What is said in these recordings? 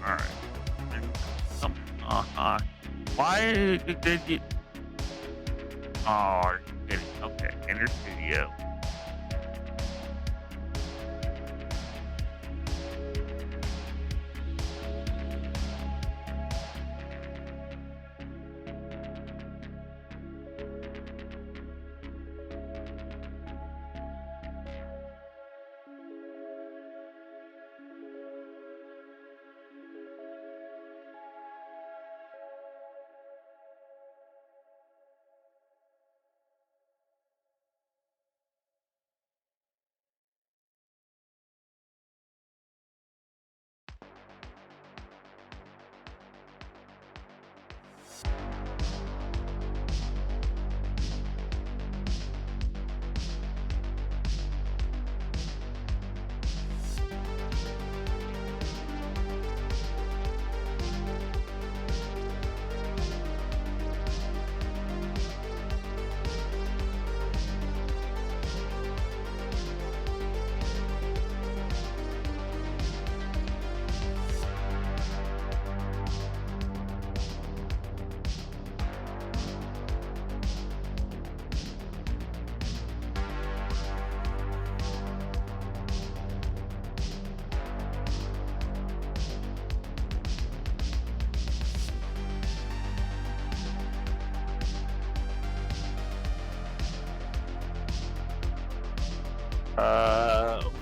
Alright. Come Why did you... Oh, okay. Enter studio.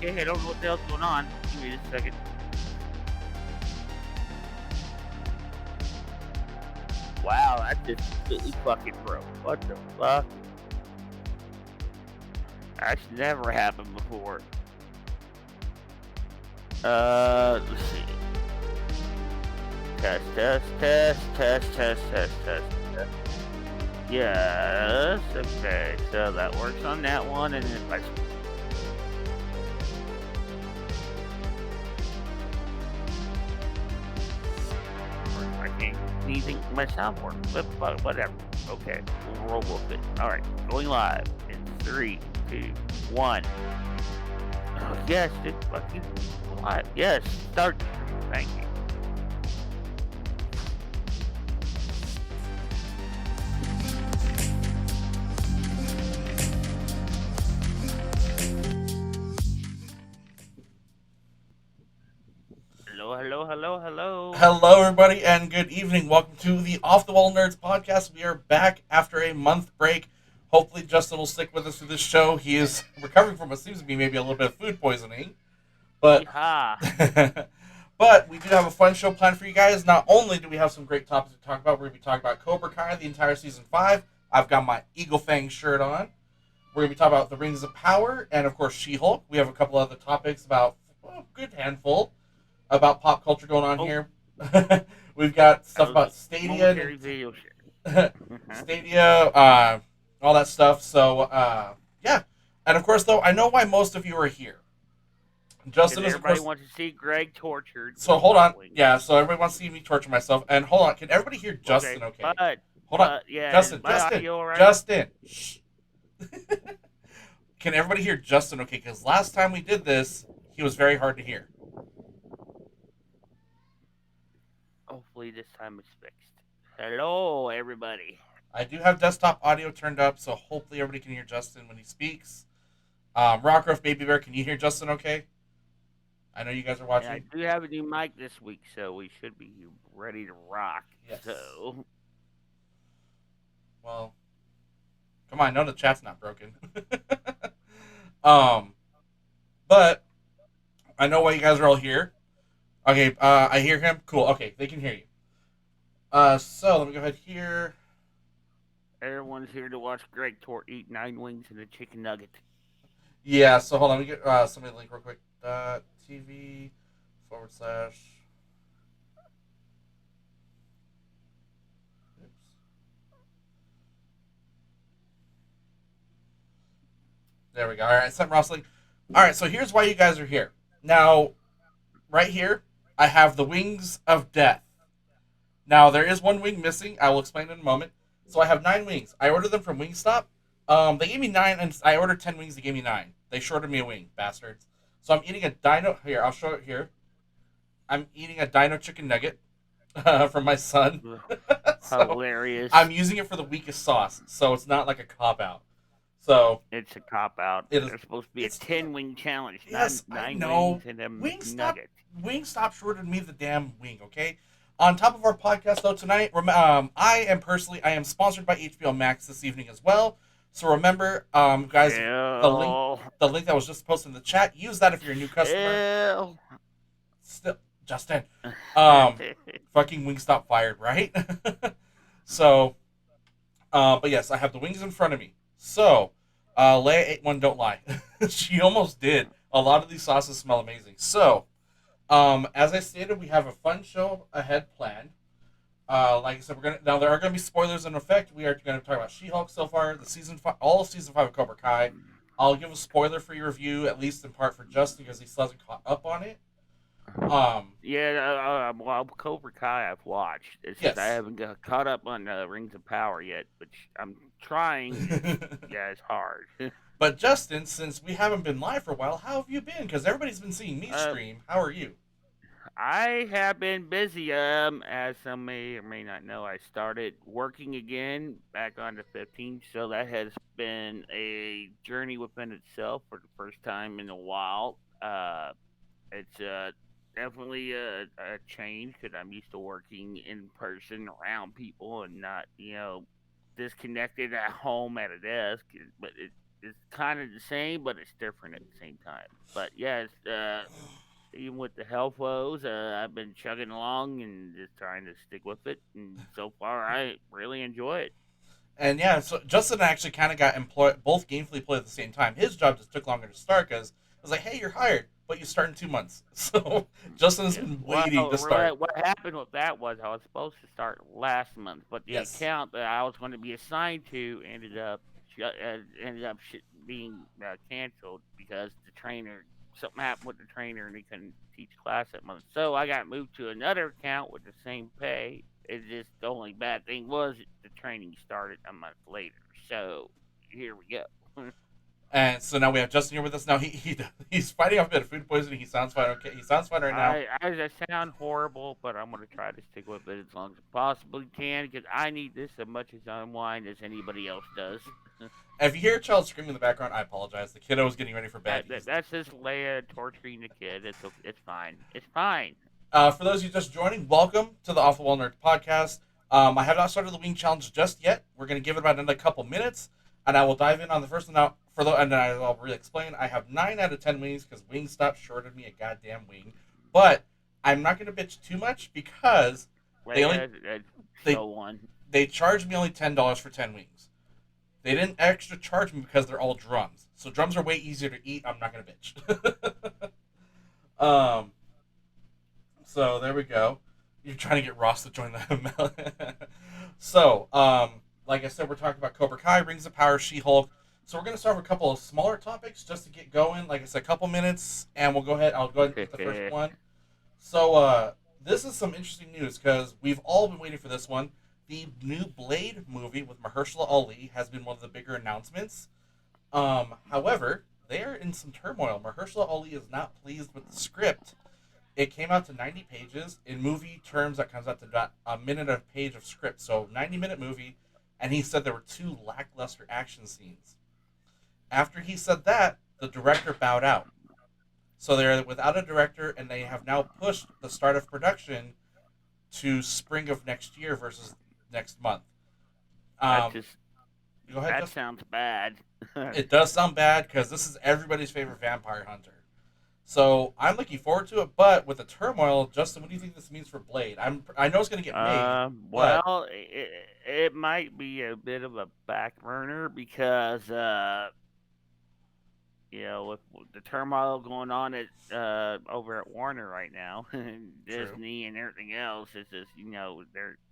Okay, I don't know what the hell's going on. Give me just a second. Wow, that just completely fucking broke. What the fuck? That's never happened before. Let's see. Test. Yes, okay, so that works on that one, and if I can't anything my sound work, but whatever. Okay, we'll roll with it. Alright, going live in 3, 2, 1. Oh, yes, it's fucking live. Yes, start. Thank you. Hello. Hello, everybody, and good evening. Welcome to the Off the Wall Nerds podcast. We are back after a month break. Hopefully, Justin will stick with us through this show. He is recovering from what seems to be maybe a little bit of food poisoning. But, but we do have a fun show planned for you guys. Not only do we have some great topics to talk about, we're going to be talking about Cobra Kai, the entire season 5. I've got my Eagle Fang shirt on. We're going to be talking about the Rings of Power, and of course, She-Hulk. We have a couple other topics about a good handful about pop culture going on here. We've got stuff about Stadia, Stadia, all that stuff. So, yeah. And of course, though, I know why most of you are here. Justin is, of course, wants to see Greg tortured. So hold on. Yeah, so everybody wants to see me torture myself. And hold on, can everybody hear Justin okay? Hold on. Yeah, Justin. Right? Justin. Shh. Can everybody hear Justin okay? Because last time we did this, he was very hard to hear. Hopefully this time it's fixed. Hello, everybody. I do have desktop audio turned up, so hopefully everybody can hear Justin when he speaks. Rockruff Baby Bear, can you hear Justin okay? I know you guys are watching. And I do have a new mic this week, so we should be ready to rock. Yes. So, well, come on, I know the chat's not broken. But I know why you guys are all here. Okay, I hear him. Cool. Okay, they can hear you. So let me go ahead here. Everyone's here to watch Greg eat 9 wings and a chicken nugget. Yeah. So hold on. Let me get somebody link real quick. TV / Oops. There we go. All right, sent Ross link. All right. So here's why you guys are here. Now, right here, I have the wings of death. Now, there is one wing missing. I will explain in a moment. So I have 9 wings. I ordered them from Wingstop. They gave me 9, and I ordered 10 wings. They gave me 9. They shorted me a wing, bastards. So I'm eating a dino. Here, I'll show it here. I'm eating a Dino chicken nugget from my son. So Hilarious. I'm using it for the weakest sauce, so it's not like a cop out. So It's a cop out. it is. There's supposed to be a It's 10 wing challenge, not yes, I nine wings know. and a Wingstop, McNugget. Wingstop shorted me the damn wing. Okay. On top of our podcast though tonight, I am sponsored by HBO Max this evening as well. So remember, guys, the link Phil. the link that was just posted in the chat. Use that if you're a new customer. Phil. Still, Justin, um, fucking Wingstop fired, right? So, but yes, I have the wings in front of me. So, Leia ate one. Don't lie, she almost did. A lot of these sauces smell amazing. So, as I stated, we have a fun show ahead planned. Like I said, there are gonna be spoilers in effect. We are gonna talk about She-Hulk so far, the season five, all of season 5 of Cobra Kai. I'll give a spoiler for your review, at least in part for Justin because he still hasn't caught up on it. Um, Yeah, well, Cobra Kai I've watched. It's just I yes. haven't got caught up on Rings of Power yet, which I'm trying. It's hard. But Justin, since we haven't been live for a while, how have you been? Because everybody's been seeing me uh, stream. How are you? I have been busy. As some may or may not know, I started working again back on the 15th, so that has been a journey within itself for the first time in a while. It's definitely a change because I'm used to working in person around people and not, disconnected at home at a desk. But it's kind of the same, but it's different at the same time. But yeah, it's, even with the health woes, I've been chugging along and just trying to stick with it. And so far, I really enjoy it. And yeah, so Justin actually kind of got employed, both gainfully employed at the same time. His job just took longer to start because it was like, hey, you're hired, but you start in 2 months. So Justin has Yeah. been Well, waiting to start. what happened with that was I was supposed to start last month, but the Yes. account that I was going to be assigned to ended up being canceled because the trainer something happened with the trainer and he couldn't teach class that month. So I got moved to another account with the same pay. It's just the only bad thing was the training started a month later. So here we go. And so now we have Justin here with us. Now he's fighting off a bit of food poisoning. He sounds fine. Okay, he sounds fine right now. I sound horrible, but I'm gonna try to stick with it as long as I possibly can because I need this as much as unwind as anybody else does. And if you hear a child screaming in the background, I apologize. The kiddo is getting ready for bed. That's just Leia torturing the kid. It's fine. It's fine. For those of you just joining, welcome to the Off the Wall Nerd podcast. I have not started the wing challenge just yet. We're going to give it about another couple minutes, and I will dive in on the first one now. And then I'll really explain. I have 9 out of 10 wings because Wingstop shorted me a goddamn wing. But I'm not going to bitch too much because they only they So one. they charged me only $10 for 10 wings. They didn't extra charge me because they're all drums. So drums are way easier to eat. I'm not going to bitch. um. So there we go. You're trying to get Ross to join the. So, like I said, we're talking about Cobra Kai, Rings of Power, She-Hulk. So we're gonna start with a couple of smaller topics just to get going. Like I said, a couple minutes, and we'll go ahead. I'll go ahead and get the first one. So, this is some interesting news because we've all been waiting for this one. The new Blade movie with Mahershala Ali has been one of the bigger announcements. However, they are in some turmoil. Mahershala Ali is not pleased with the script. It came out to 90 pages. In movie terms, that comes out to about a minute a page of script. So 90-minute movie, and he said there were 2 lackluster action scenes. After he said that, the director bowed out. So they're without a director, and they have now pushed the start of production to spring of next year versus next month. That Um, just Go ahead, that Justin. sounds bad. It does sound bad because this is everybody's favorite vampire hunter. So I'm looking forward to it, but with the turmoil, Justin, what do you think this means for Blade? I know it's going to get made, but Well, it might be a bit of a back burner because with the turmoil going on at over at Warner right now, true. Disney and everything else, it's just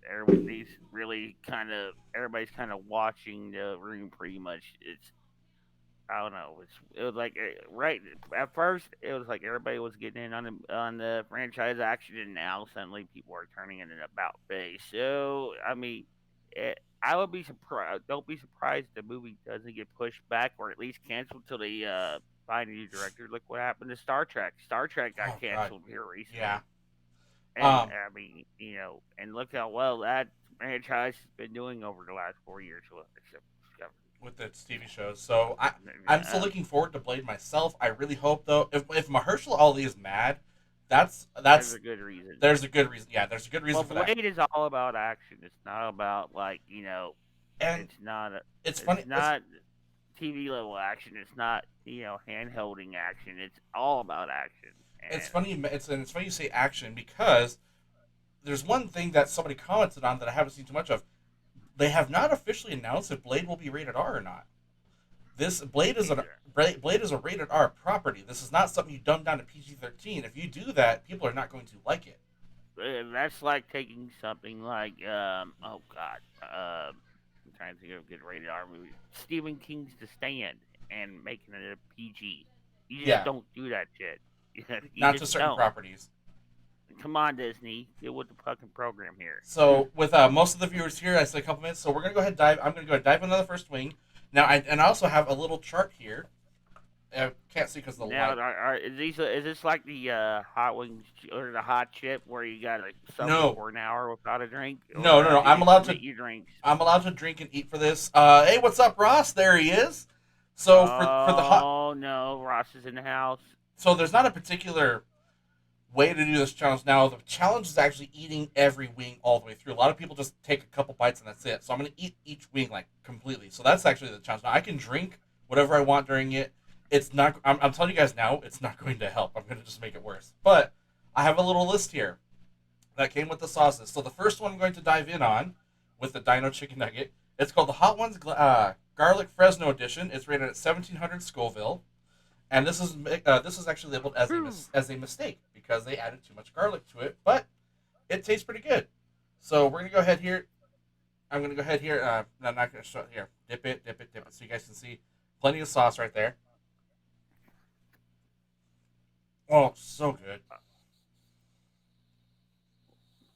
everybody's really everybody's kind of watching the room pretty much. It's I don't know. It was like right at first it was like everybody was getting in on the franchise action, and now suddenly people are turning it an about face. So I mean, I would be surprised. Don't be surprised if the movie doesn't get pushed back or at least canceled till they find a new director. Look what happened to Star Trek. Star Trek got Oh God, canceled here yeah. recently. And Um, I mean, and look how well that franchise has been doing over the last 4 years. with its TV shows. So I'm still Yeah, looking forward to Blade myself. I really hope though, if Mahershala Ali is mad, there's that's a good reason. there's a good reason. Yeah, there's a good Well, reason for that. Blade is all about action. It's not about And it's not it's it's funny. not TV level action. It's not hand holding action. It's all about action. It's And funny. It's funny you say action because there's one thing that somebody commented on that I haven't seen too much of. They have not officially announced if Blade will be rated R or not. This Blade is a rated R property. This is not something you dumb down to PG-13. If you do that, people are not going to like it. that's like taking something like oh god, I'm trying to think of a good rated R movie, Stephen King's The Stand, and making it a PG. You just Yeah, don't do that shit. You not to just certain don't. properties. Come on, Disney, get with the fucking program here. So with most of the viewers here, I said a couple minutes. So we're gonna go ahead and dive. I'm gonna go ahead and dive into the first wing. Now, I also have a little chart here. I can't see because of the Now, light. is this like the hot wings or the hot chip where you gotta suffer No, for an hour without a drink, no, or no, no. do you get your drinks? I'm allowed to drink and eat for this. Hey, what's up, Ross? There he is. So for the hot, Oh no, Ross is in the house. so there's not a particular way to do this challenge. Now the challenge is actually eating every wing all the way through. A lot of people just take a couple bites and that's it. So I'm gonna eat each wing like completely. So that's actually the challenge. Now I can drink whatever I want during it. It's not. I'm telling you guys now, it's not going to help. I'm gonna just make it worse. But I have a little list here that came with the sauces. So the first one I'm going to dive in on with the Dino Chicken Nugget. It's called the Hot Ones Garlic Fresno Edition. It's rated at 1700 Scoville, and this is actually labeled as as a mistake because they added too much garlic to it, but it tastes pretty good. So we're gonna go ahead here. I'm gonna go ahead here. No, I'm not gonna show it here. Dip it, so you guys can see plenty of sauce right there. Oh, so good.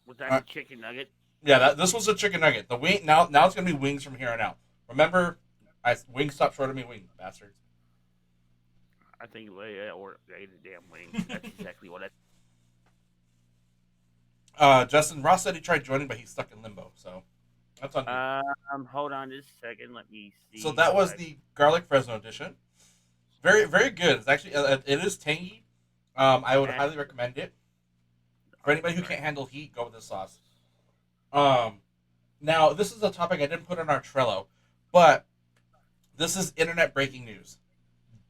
Was that the chicken nugget? Yeah, this was a chicken nugget. The wing now it's gonna be wings from here on out. Remember, wings stop short of me, wing bastards. I think or ate a damn wing. That's exactly what Justin Ross said he tried joining, but he's stuck in limbo. So that's on you. Hold on just a second. Let me see. So that was the garlic Fresno edition. Very very good. It's actually it is tangy. I would highly recommend it for anybody who can't handle heat. Go with this sauce. Now this is a topic I didn't put on our Trello, but this is internet breaking news.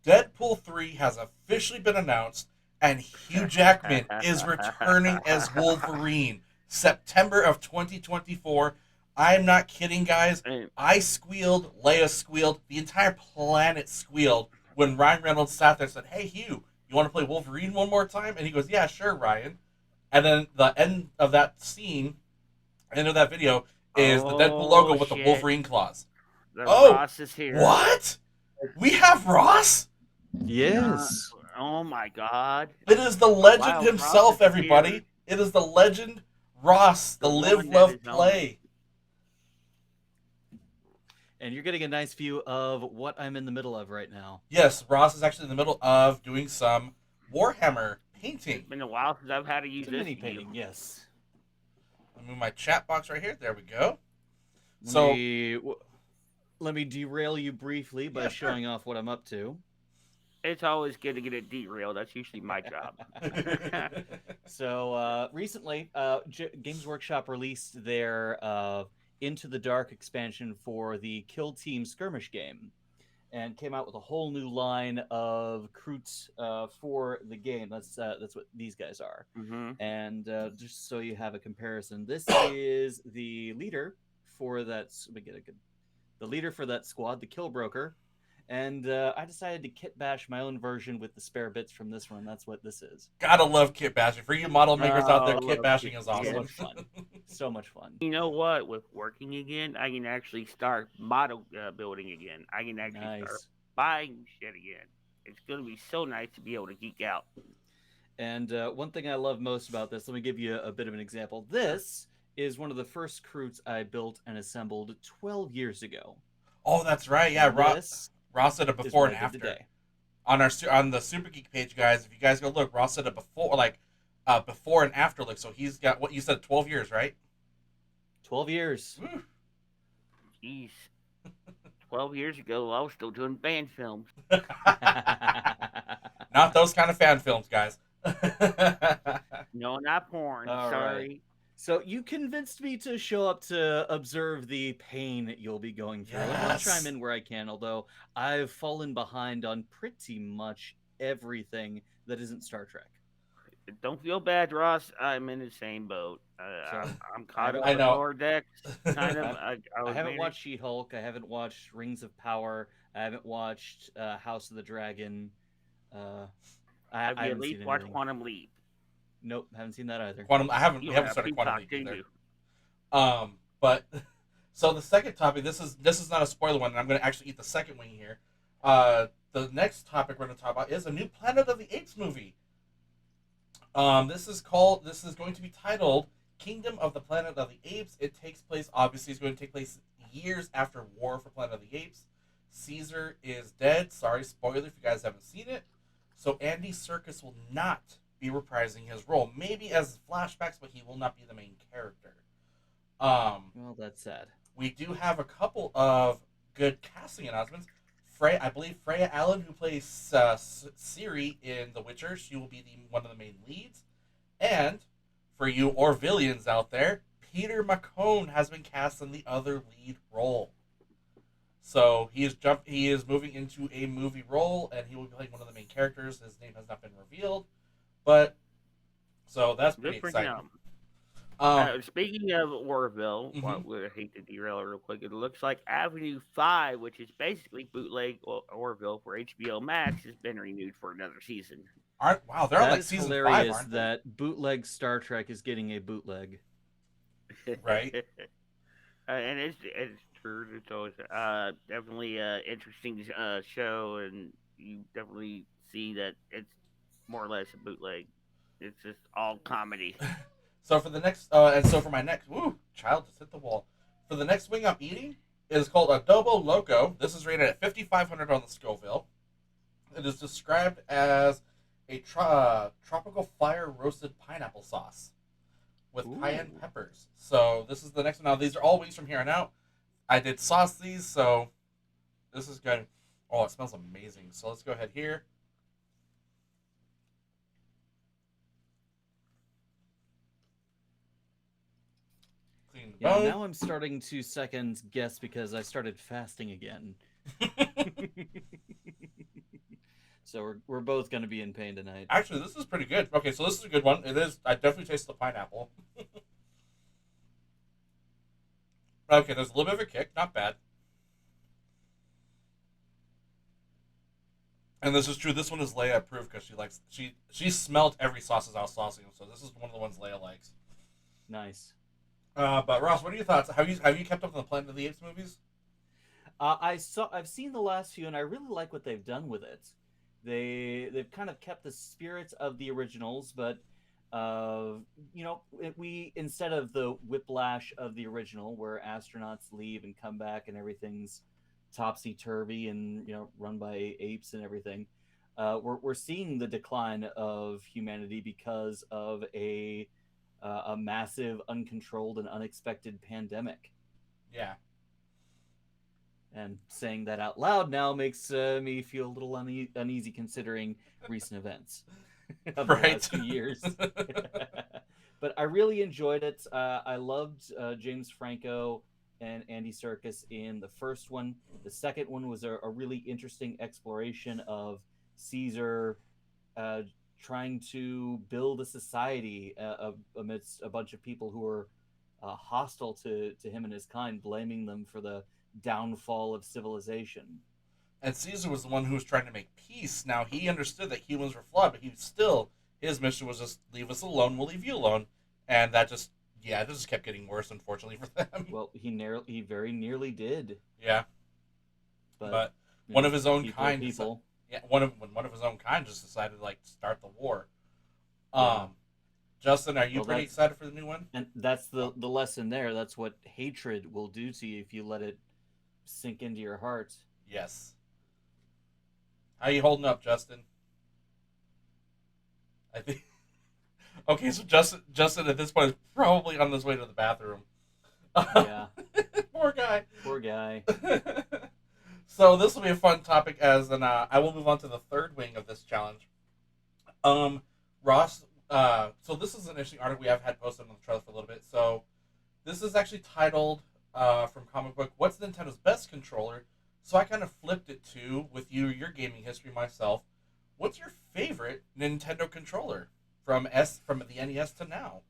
Deadpool 3 has officially been announced, and Hugh Jackman is returning as Wolverine, September of 2024. I'm not kidding, guys. I squealed, Leia squealed, the entire planet squealed when Ryan Reynolds sat there and said, "Hey, Hugh, you want to play Wolverine one more time?" And he goes, "Yeah, sure, Ryan." And then the end of that scene, end of that video, is the Deadpool logo with the Wolverine claws. Ross is here. What? We have Ross? Yes. Oh my God! It is the legend Wow, himself, everybody. Here. It is the legend Ross, the live, love, play. And you're getting a nice view of what I'm in the middle of right now. Yes, Ross is actually in the middle of doing some Warhammer painting. It's been a while since I've had to use this mini painting. Yes. I'll move my chat box right here. There we go. Let me derail you briefly by showing off what I'm up to. It's always good to get it derailed. That's usually my job. So recently, Games Workshop released their Into the Dark expansion for the Kill Team skirmish game, and came out with a whole new line of recruits for the game. That's what these guys are. Mm-hmm. And just so you have a comparison, this is the leader for that. The leader for that squad, the Kill Broker. And I decided to kit bash my own version with the spare bits from this one. That's what this is. Gotta love kit bashing. For you model makers out there, kit bashing is awesome. So much fun. So much fun. You know what? With working again, I can actually start model building again. I can actually start buying shit again. It's going to be so nice to be able to geek out. And one thing I love most about this, let me give you a bit of an example. This is one of the first recruits I built and assembled 12 years ago. Oh, that's right. Yeah, Ross said it before and after. On the Super Geek page, guys. If you guys go look, Ross said it before, like before and after look. So he's got what you said, 12 years, right? 12 years. Woo. Jeez. 12 years ago, I was still doing fan films. Not those kind of fan films, guys. No, not porn. All Sorry. right. So you convinced me to show up to observe the pain that you'll be going through. And I'll chime Yes. in where I can, although I've fallen behind on pretty much everything that isn't Star Trek. Don't feel bad, Ross. I'm in the same boat. So, I'm caught up I with know. Lower Decks. Kind of. I was haven't managed- watched She-Hulk. I haven't watched Rings of Power. I haven't watched House of the Dragon. I Have you at haven't least seen watched anything. Quantum Leap? Nope, haven't seen that either. Quantum. We You haven't have started Peacock, Quantum Leap didn't either. you? But so the second topic. This is not a spoiler one, and I'm going to actually eat the second wing here. The next topic we're going to talk about is a new Planet of the Apes movie. This is going to be titled Kingdom of the Planet of the Apes. It takes place, obviously, it's going to take place years after War for Planet of the Apes. Caesar is dead. Sorry, spoiler if you guys haven't seen it. So Andy Serkis will not be reprising his role. Maybe as flashbacks, but he will not be the main character. Well, that's sad. We do have a couple of good casting announcements. I believe Freya Allen, who plays Ciri in The Witcher, she will be one of the main leads. And for you Orvillians out there, Peter Mccoy has been cast in the other lead role. So he is moving into a movie role, and he will be playing one of the main characters. His name has not been revealed, but so that's pretty Good for exciting. him. Um, Speaking of Orville, Mhm. I hate to derail it real quick. It looks like Avenue 5, which is basically bootleg Orville for HBO Max, has been renewed for another season. wow, they're on That like is season 5, hilarious aren't they? that bootleg Star Trek is getting a bootleg. Right. And it's true. It's always definitely interesting show, and you definitely see that it's more or less a bootleg. It's just all comedy. So for the next, for my next, child just hit the wall. For the next wing I'm eating, it is called Adobo Loco. This is rated at 5,500 on the Scoville. It is described as a tropical fire roasted pineapple sauce with cayenne peppers. So this is the next one. Now these are all wings from here on out. I did sauce these, so this is good. Oh, it smells amazing. So let's go ahead here. Clean the Yeah, bone. now I'm starting to second guess because I started fasting again. So we're both going to be in pain tonight. Actually, this is pretty good. Okay, so this is a good one. It is. I definitely taste the pineapple. Okay, there's a little bit of a kick. Not bad. And this is true. This one is Leia approved because she smelled every sauce as I was saucing them. So this is one of the ones Leia likes. Nice. But Ross, what are your thoughts? Have you kept up on the Planet of the Apes movies? I've seen the last few, and I really like what they've done with it. They've kind of kept the spirits of the originals, but we instead of the whiplash of the original, where astronauts leave and come back and everything's topsy turvy and run by apes and everything, we're seeing the decline of humanity because of a massive, uncontrolled, and unexpected pandemic. Yeah. And saying that out loud now makes me feel a little uneasy considering recent events of the last few years. But I really enjoyed it. I loved James Franco and Andy Serkis in the first one. The second one was a really interesting exploration of Caesar trying to build a society amidst a bunch of people who are hostile to him and his kind, blaming them for the downfall of civilization. And Caesar was the one who was trying to make peace. Now, he understood that humans were flawed, but his mission was just leave us alone, we'll leave you alone. And that just kept getting worse, unfortunately, for them. Well, he very nearly did. Yeah. But one of his own kind one of his own kind just decided to start the war. Yeah. Justin, are you pretty excited for the new one? And that's the lesson there. That's what hatred will do to you if you let it sink into your heart. Yes. How you holding up, Justin? Okay, so Justin at this point is probably on his way to the bathroom. Yeah. Poor guy. Poor guy. So this will be a fun topic I will move on to the third wing of this challenge. Ross, so this is an interesting article we have had posted on the trailer for a little bit. So this is actually titled from comic book, "What's Nintendo's best controller?" So I kind of flipped it to, with your gaming history myself, what's your favorite Nintendo controller from the NES to now?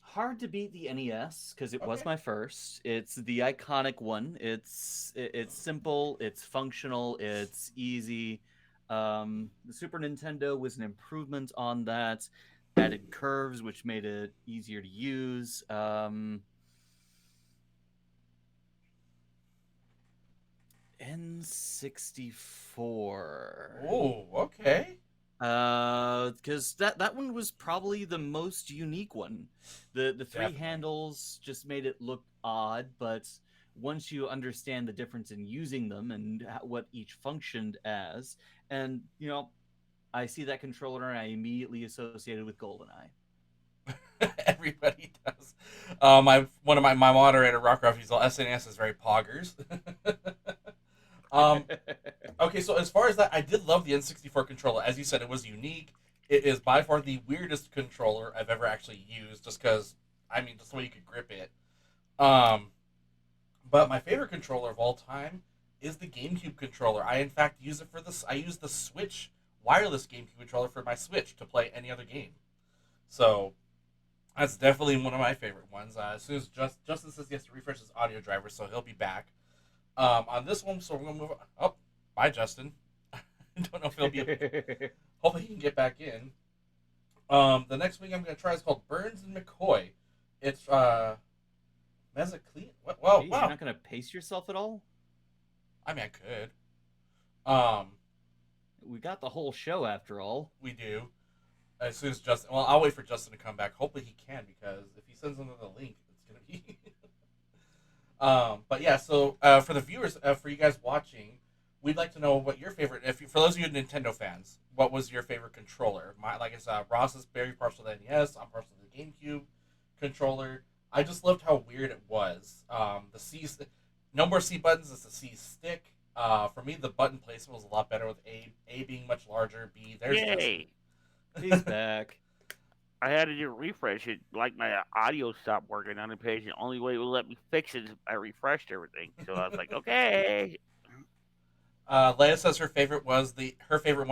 Hard to beat the NES because it was Okay. my first. It's the iconic one. It's simple, it's functional, it's easy. The Super Nintendo was an improvement on that. Added curves, which made it easier to use. N64. Oh, okay. Because that one was probably the most unique one. The three Definitely. handles just made it look odd, but once you understand the difference in using them and what each functioned as, and I see that controller and I immediately associate it with GoldenEye. Everybody does. One of my moderator, Rock He's all SNES is very poggers. um, okay, so as far as that, I did love the N64 controller. As you said, it was unique. It is by far the weirdest controller I've ever actually used, just because, just the way you could grip it. But my favorite controller of all time is the GameCube controller. I, in fact, use it for this. I use the Switch wireless GameCube controller for my Switch to play any other game. So that's definitely one of my favorite ones. As soon as Justin says he has to refresh his audio driver, so he'll be back. On this one, so we're going to move on. Oh, bye, Justin. I don't know if he'll be able to, hopefully he can get back in. The next wing I'm going to try is called Burns and McCoy. It's Mezzaclean. Whoa, Jeez, wow. You're not going to pace yourself at all? I could. We got the whole show after all. We do. As soon as Justin, well, I'll wait for Justin to come back. Hopefully he can, because if he sends another link, it's gonna be. But yeah, so for the viewers, for you guys watching, we'd like to know what your favorite. For those of you Nintendo fans, what was your favorite controller? Like I said, Ross is very partial to the NES. I'm partial to the GameCube controller. I just loved how weird it was. The C, no more C buttons. It's a C stick. For me, the button placement was a lot better with A being much larger. B, there's Yay! He's back. I had to do a refresh. It like my audio stopped working on the page. The only way it would let me fix it is I refreshed everything. So I was like, okay. Leia says her favorite one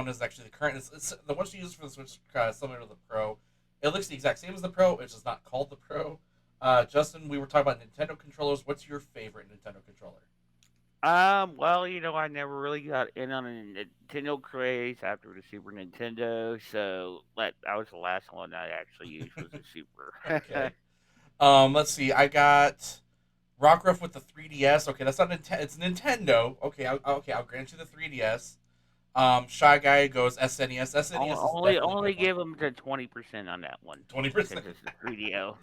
is actually the current. It's the one she uses for the Switch, similar to the Pro. It looks the exact same as the Pro. It's just not called the Pro. Justin, we were talking about Nintendo controllers. What's your favorite Nintendo controller? Well, I never really got in on a Nintendo craze after the Super Nintendo, so that was the last one I actually used was the Super. Okay. Let's see. I got Rockruff with the 3DS. Okay, that's not Nintendo. It's Nintendo. Okay, I'll grant you the 3DS. Shy Guy goes SNES. SNES is only give them the 20% on that one. 20%. Since it's the 3DO.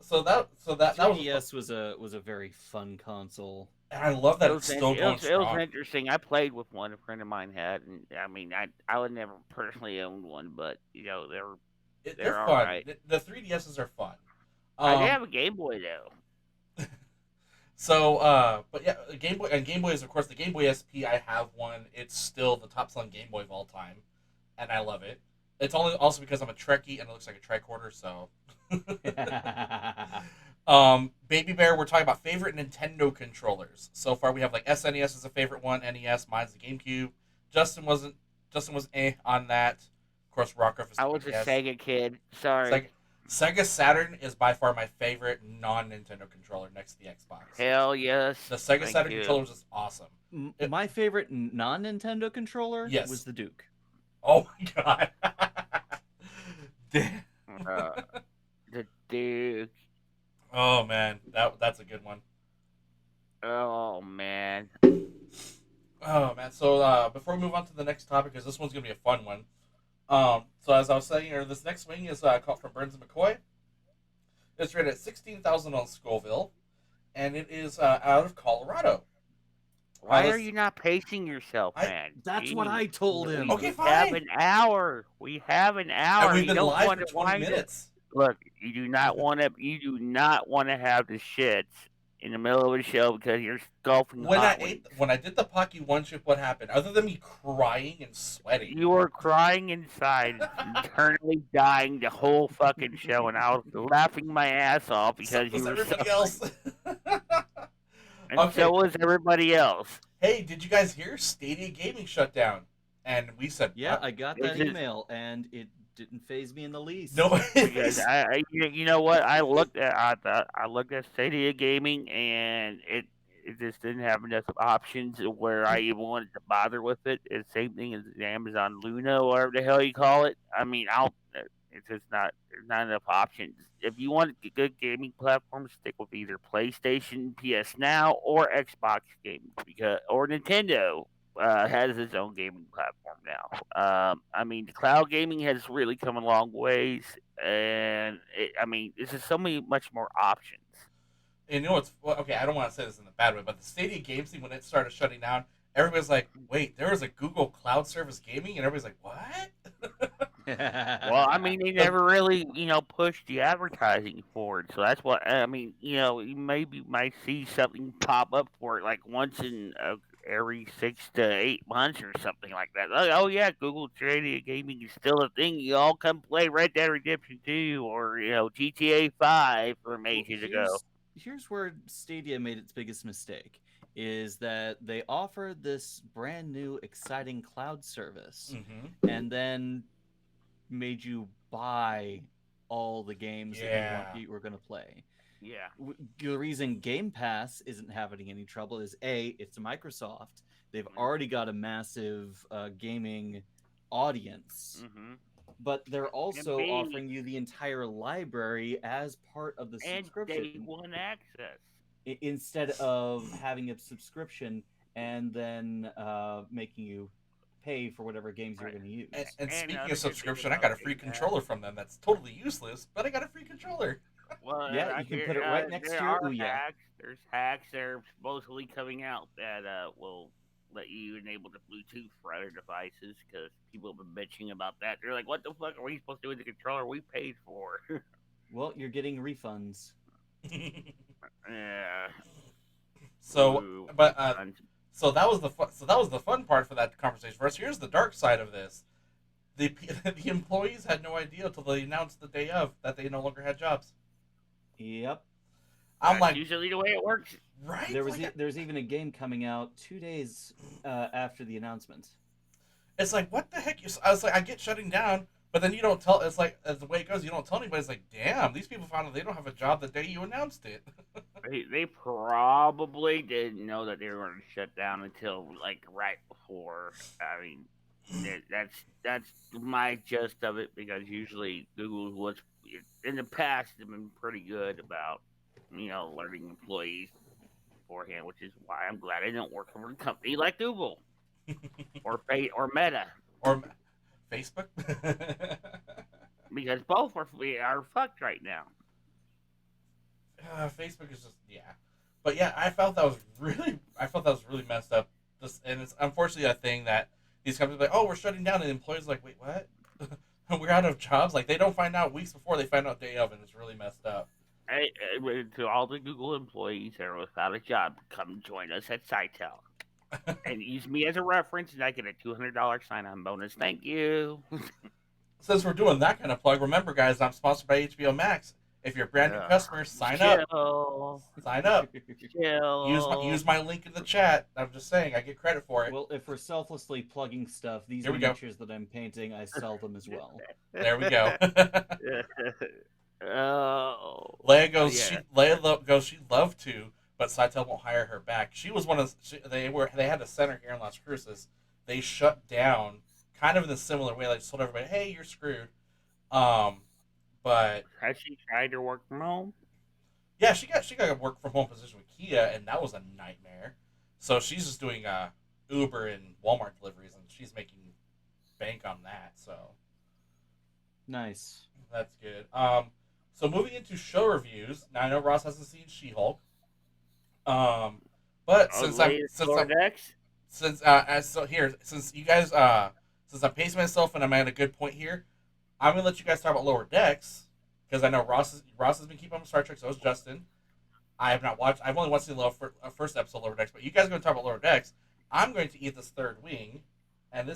So that 3DS was a very fun console. And I love that it's still going strong. It was interesting. I played with one a friend of mine had, and I would never personally own one, but they're fun. right. The 3DSs are fun. I did have a Game Boy though. So, but yeah, Game Boy is of course the Game Boy SP. I have one. It's still the top selling Game Boy of all time, and I love it. It's also because I'm a Trekkie and it looks like a tricorder. So, Baby Bear, we're talking about favorite Nintendo controllers. So far, we have like SNES is a favorite one. NES, mine's the GameCube. Justin was on that. Of course, Rockruff is. I was a Sega kid. Sorry. Sega Saturn is by far my favorite non-Nintendo controller next to the Xbox. Hell yes. The Sega Saturn controller was just awesome. My favorite non-Nintendo controller was the Duke. Oh my god. The Duke. Oh man, that's a good one. Oh man. Oh man. So before we move on to the next topic, because this one's gonna be a fun one. So as I was saying, this next wing is called from Burns and McCoy. It's rated at 16,000 on Scoville, and it is out of Colorado. Why are you not pacing yourself, I- man? That's what Jeez. I told him. Okay, We have fine. an hour. We have an And hour. we've You been don't live want for to 20 wind up. minutes. Look, you do not want to. You do not want to have the shits in the middle of a show because you're sculpting hot wings. When I did the Pocky one chip, what happened? Other than me crying and sweating. You were crying inside, internally dying the whole fucking show, and I was laughing my ass off So because was you were everybody suffering. else. And Okay. so was everybody else. Hey, did you guys hear Stadia Gaming shut down? And we said, Yeah, what? I got This that is- email, and it didn't phase me in the least. No, Because you know what? I looked at Stadia Gaming, and it just didn't have enough options where I even wanted to bother with it. It's the same thing as Amazon Luna, or whatever the hell you call it. I mean, it's just not there's not enough options. If you want a good gaming platform, stick with either PlayStation, PS Now, or Xbox gaming, or Nintendo. Has its own gaming platform now. I mean, the cloud gaming has really come a long ways, and I mean, there's just so many much more options. and you know what's well, okay? I don't want to say this in a bad way, but the Stadia Games thing when it started shutting down, everybody's like, "Wait, there was a Google Cloud Service Gaming," and everybody's like, "What?" Well, I mean, they never really, pushed the advertising for it. So that's what I mean. You maybe might see something pop up for it like once in every 6 to 8 months or something like that. Like, oh yeah, Google Stadia Gaming is still a thing. You all come play Red Dead Redemption 2 or GTA 5 from Well, ages ago. here's where Stadia made its biggest mistake is that they offered this brand new exciting cloud service Mm-hmm. and then made you buy all the games Yeah. that you were going to play. Yeah. The reason Game Pass isn't having any trouble is it's Microsoft. They've Mhm. already got a massive gaming audience, Mm-hmm. but they're also B. offering you the entire library as part of the And subscription day one access. instead of having a subscription and then making you pay for whatever games you're Right. going to use. And And speaking another of good thing subscription, I about got a free Game Pass- controller from them. That's totally useless, but I got a free controller. Well, Yeah, I you can hear, put it right next there to your are Ouya. hacks. There's hacks that are supposedly coming out that will let you enable the Bluetooth for other devices because people have been bitching about that. They're like, "What the fuck are we supposed to do with the controller we paid for?" Well, you're getting refunds. Yeah. So, Ooh, but fun. so that was the fun part for that conversation. For us, here's the dark side of this: the the employees had no idea until they announced the day of that they no longer had jobs. Yep. I'm That's like, usually the way it works. right? There's even a game coming out 2 days after the announcement. It's like, what the heck? I was like, I get shutting down, but then you don't tell. It's like, as the way it goes, you don't tell anybody. It's like, damn, these people found out they don't have a job the day you announced it. They probably didn't know that they were going to shut down until like right before. I mean, that's my gist of it because usually Google was in the past have been pretty good about letting employees beforehand, which is why I'm glad I don't work for a company like Google or Meta Or Facebook. because both are fucked right now. Facebook is just but yeah, I felt that was really messed up. And it's unfortunately a thing that these companies are like, oh, we're shutting down, and the employees are like, wait, what? We're out of jobs. Like they don't find out weeks before they find out day of, and it's really messed up. Hey, to all the Google employees that are without a job, come join us at Sitel. And use me as a reference, and I get a $200 sign-on bonus. Thank you. Since we're doing that kind of plug, remember, guys, I'm sponsored by HBO Max. If you're a brand new customer, sign up. Sign up. Chill. Use my link in the chat. I'm just saying, I get credit for it. Well, if we're selflessly plugging stuff, these Here we go. miniatures that I'm painting, I sell them as well. There we go. Oh. Leia goes. Yeah. Goes. She'd love to, but Saitel won't hire her back. She was one of. They had a center here in Las Cruces. They shut down, kind of in a similar way. Like told everybody, "Hey, you're screwed." But Has she tried to work from home? yeah, she got a work from home position with Kia, and that was a nightmare. So she's just doing Uber and Walmart deliveries, and she's making bank on that. So Nice. that's good. So moving into show reviews. Now I know Ross hasn't seen She-Hulk. But But Oh, latest Lower Decks? since you guys since I'm pacing myself and I'm at a good point here, I'm gonna let you guys talk about Lower Decks because I know Ross has been keeping up with Star Trek, so is Justin. I have not watched. I've only watched the first episode of Lower Decks, but you guys are going to talk about Lower Decks. I'm going to eat this third wing, and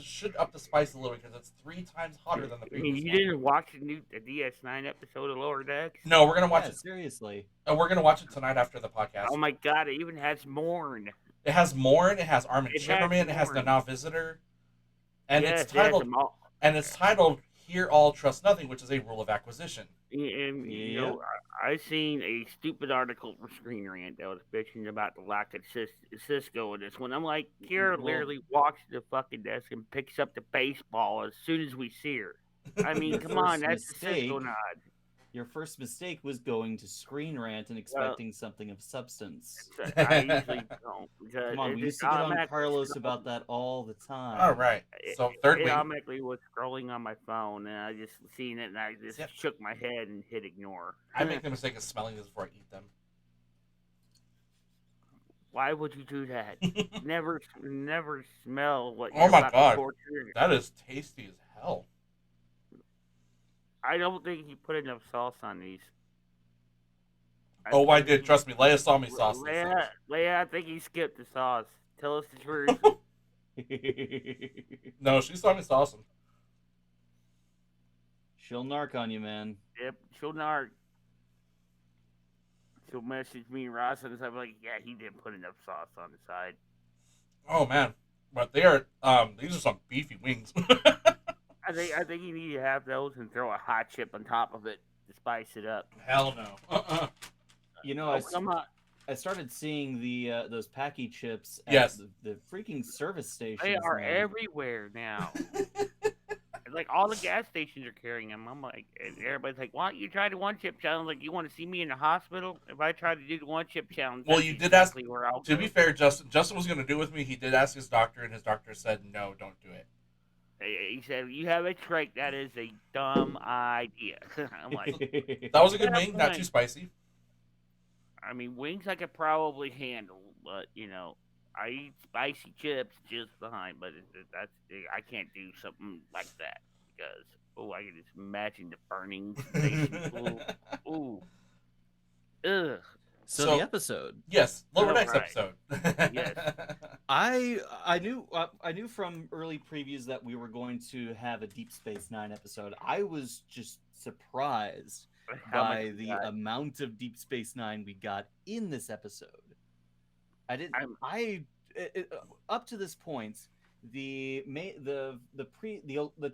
should up the spice a little because it's 3 times hotter than the I mean, previous you one. didn't watch the DS9 episode of Lower Decks? No, we're gonna watch it. Seriously. We're gonna watch it tonight after the podcast. Oh my god, it even has Morn. It has Morn. It has Armin It has Shimmerman. It has the Morn. Now Visitor, and Yes, it's it has titled them all. and it's titled "Hear All, Trust Nothing," which is a rule of acquisition. And, you know, I seen a stupid article from Screen Rant that was bitching about the lack of Cisco in this one. I'm like, Kira literally walks to the fucking desk and picks up the baseball as soon as we see her. I mean, come on, that's the Cisco nod. Your first mistake was going to Screen Rant and expecting something of substance. I usually don't. Come on, we used to get on Carlos about that all the time. All right. So third it wing. automatically was scrolling on my phone, and I just seen it, and I just shook my head and hit ignore. I make the mistake of smelling this before I eat them. Why would you do that? never smell what. Oh my god, that is tasty as hell. I don't think he put enough sauce on these. I did. Trust me, Leia saw me sauce. Leia, I think he skipped the sauce. Tell us the truth. No, she saw me sauce them. She'll narc on you, man. Yep, she'll narc. She'll message me and Ross and I'm like, yeah, he didn't put enough sauce on the side. Oh man, but they are these are some beefy wings. I think you need to have those and throw a hot chip on top of it to spice it up. Hell no. You know, I started seeing the those Packy chips at the freaking service stations. They are everywhere now. Like all the gas stations are carrying them. I'm like, and everybody's like, "Why don't you try the one chip challenge? Like, you want to see me in the hospital? If I try to do the one chip challenge, well, you did ask. To be fair, Justin was going to do it with me. He did ask his doctor, and his doctor said, "No, don't do it." He said, "You have a trach. That is a dumb idea." I'm like, that was a good wing, not too spicy. I mean, wings I could probably handle, but you know, I eat spicy chips just fine. But I can't do something like that because I can just imagine the burning sensation. Ooh, ugh. So the episode, yes, Lower Decks episode. Yes, I knew from early previews that we were going to have a Deep Space Nine episode. I was just surprised by the amount of Deep Space Nine we got in this episode. Up to this point, the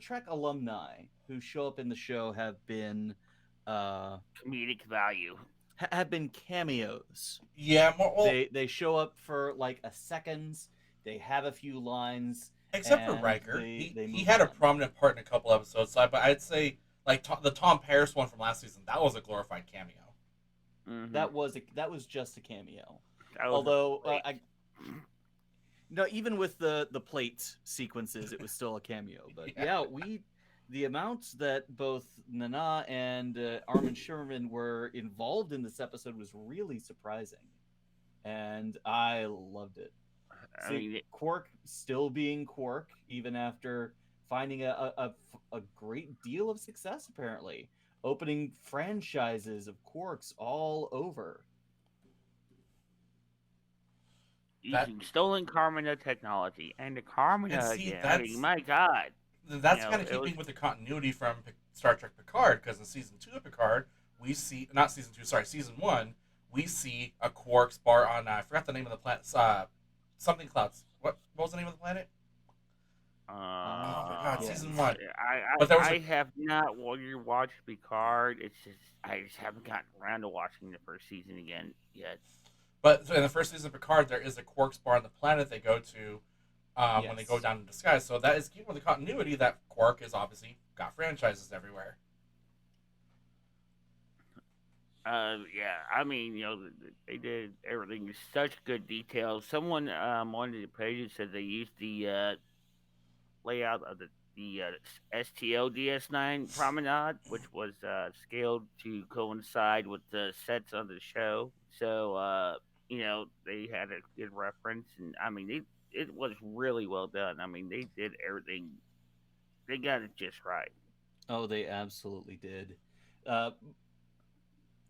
Trek alumni who show up in the show have been comedic value. Have been cameos. Yeah, they show up for like a second. They have a few lines. Except for Riker, he had a prominent part in a couple episodes. But I'd say like the Tom Paris one from last season, that was a glorified cameo. Mm-hmm. That was just a cameo. Although even with the plate sequences, it was still a cameo. But the amounts that both Nana and Armin Shimmerman were involved in this episode was really surprising, and I loved it. Quark still being Quark, even after finding a great deal of success, apparently. Opening franchises of Quarks all over. Using stolen Carmina technology. And the Carmina again. I mean, my God. That's kind of keeping with the continuity from Star Trek Picard, because in Season 2 of Picard, we see... Not Season 2, sorry, Season 1, we see a Quark spar on... I forgot the name of the planet. Something Clouds. What was the name of the planet? Oh my God, Season 1. I have not watched Picard. It's just I just haven't gotten around to watching the first season again yet. But in the first season of Picard, there is a Quark spar on the planet they go to when they go down in disguise. So that is keeping with the continuity that Quark is obviously got franchises everywhere. I mean, they did everything in such good detail. Someone on one of the pages said they used the layout of the STO DS9 Promenade, which was scaled to coincide with the sets on the show. So they had a good reference, and I mean, it was really well done. I mean, they did everything. They got it just right. Oh, they absolutely did. Uh,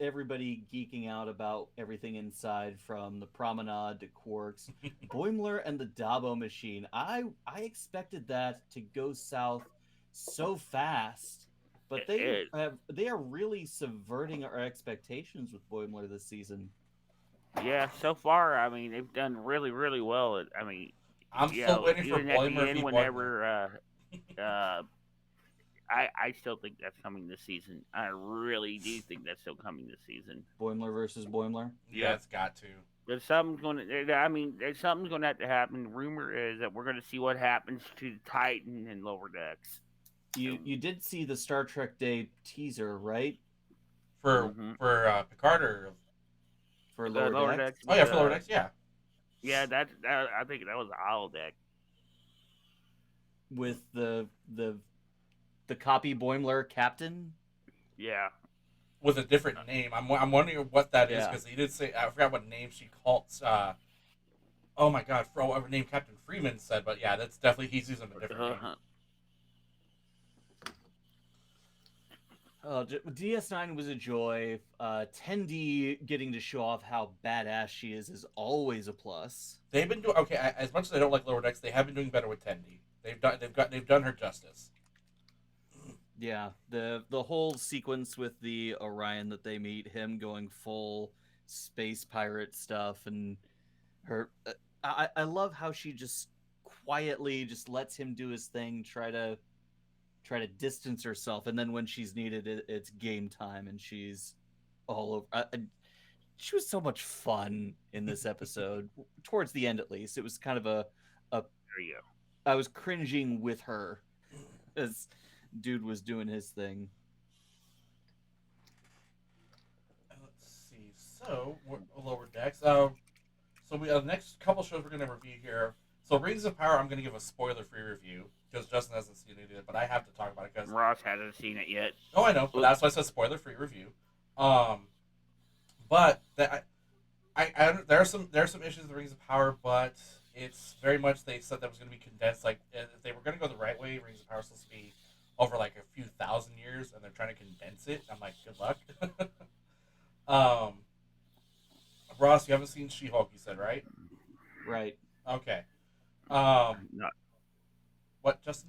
Everybody geeking out about everything inside, from the promenade to Quarks, Boimler and the Dabo machine. I expected that to go south so fast, but It, they are really subverting our expectations with Boimler this season. yeah, so far, I mean, they've done really, really well. I mean, I'm still waiting for even at the Boimler v. end, Boimler. whenever I still think that's coming this season. I really do think that's still coming this season. Boimler versus Boimler. Yeah, Yep. it's got to. There's something's going to. I mean, there's something's going to have to happen. Rumor is that we're going to see what happens to the Titan and Lower Decks. You did see the Star Trek Day teaser, right? For Picard or For Lower Decks. oh yeah, for Lower Decks, yeah. Yeah, I think that was Owl Deck. With the copy Boimler captain. Yeah. With a different name. I'm wondering what that is, Yeah. because he did say, I forgot what name she called. Oh my god, whatever name Captain Freeman said, but yeah, that's definitely, he's using a different name. DS9 was a joy. Tendi getting to show off how badass she is always a plus. They've been doing okay. As much as I don't like Lower Decks, they have been doing better with Tendi. They've done her justice. Yeah, the whole sequence with the Orion that they meet, him going full space pirate stuff, and her. I love how she just quietly just lets him do his thing, try to distance herself, and then when she's needed, it's game time, and she's all over. She was so much fun in this episode. Towards the end, at least, it was kind of a. There you go. I was cringing with her as dude was doing his thing. Let's see. So Lower Decks. So we the next couple shows we're going to review here. So Rings of Power, I'm going to give a spoiler-free review because Justin hasn't seen it yet, but I have to talk about it because Ross hasn't seen it yet. Oh, I know, but that's why I said spoiler-free review. But there are some issues with the Rings of Power, but it's very much, they said that was going to be condensed. Like, if they were going to go the right way, Rings of Power is supposed to be over like a few thousand years, and they're trying to condense it. I'm like, good luck. Ross, you haven't seen She-Hulk, you said, right? Right. Okay. No. What, Justin?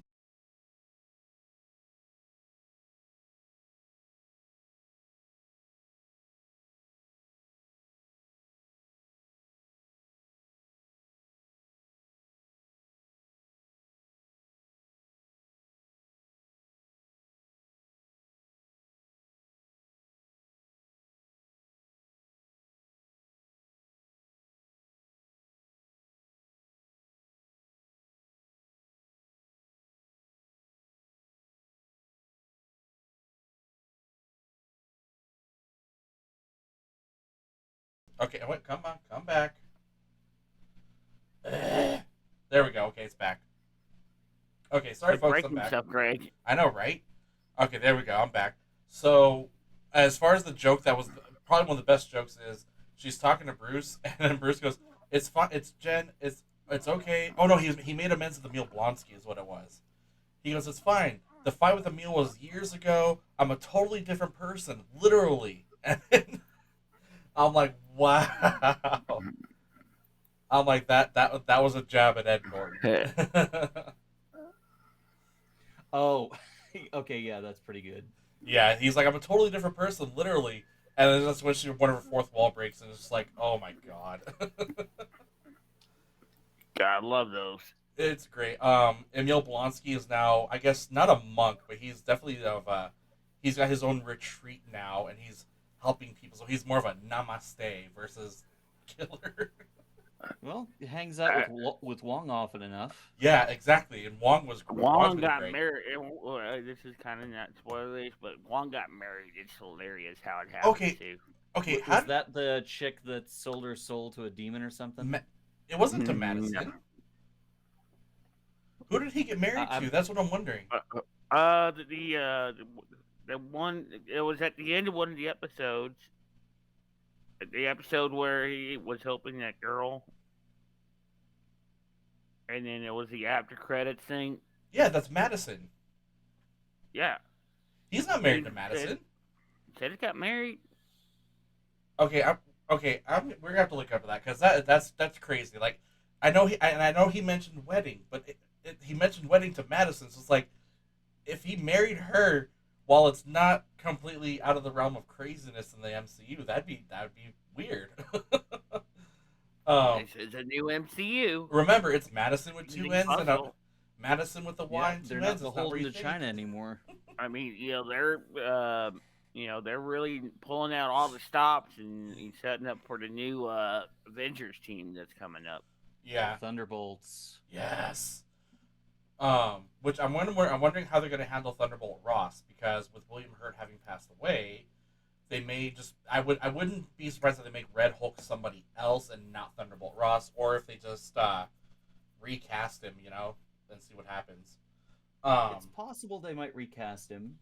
Okay, wait, come back. There we go. Okay, it's back. Okay, sorry, Quit folks, I'm breaking back. stuff, Greg. I know, right? Okay, there we go. I'm back. So, as far as the joke, that was probably one of the best jokes. Is she's talking to Bruce, and then Bruce goes, "It's fine. It's Jen. It's okay." Oh no, he made amends with Emil Blonsky, is what it was. He goes, "It's fine. The fight with Emil was years ago. I'm a totally different person, literally." And then I'm like, wow. I'm like, that was a jab at Ed Norton. Oh, okay, yeah, that's pretty good. Yeah, he's like, I'm a totally different person, literally. And then that's when one of her fourth wall breaks, and it's just like, oh my god. God, I love those. It's great. Emil Blonsky is now, I guess, not a monk, but he's definitely he's got his own retreat now, and he's helping people. So he's more of a namaste versus killer. Well, he hangs out with Wong often enough. Yeah, exactly. And Wong was great. Wong got married. This is kind of not spoilers, but Wong got married. It's hilarious how it happened. Okay. Too. Okay, was that the chick that sold her soul to a demon or something? It wasn't to Madison. No. Who did he get married to? That's what I'm wondering. The one. It was at the end of one of the episodes. The episode where he was helping that girl, and then it was the after credits thing. Yeah, that's Madison. Yeah, He's not married to Madison. Said he got married. Okay, we're gonna have to look up that because that's crazy. Like, I know he mentioned wedding, but he mentioned wedding to Madison. So it's like, if he married her while it's not completely out of the realm of craziness in the MCU, that'd be weird. This is a new MCU. Remember, it's Madison with two Using N's and a puzzle. Madison with the Y Yeah, and two they're N's. not It's not where beholden you to think. China anymore. I mean, they're really pulling out all the stops and setting up for the new Avengers team that's coming up. Yeah. Thunderbolts. Yes. Which I'm wondering how they're going to handle Thunderbolt Ross, because with William Hurt having passed away, they may just I wouldn't be surprised if they make Red Hulk somebody else and not Thunderbolt Ross, or if they just recast him, and see what happens. It's possible they might recast him.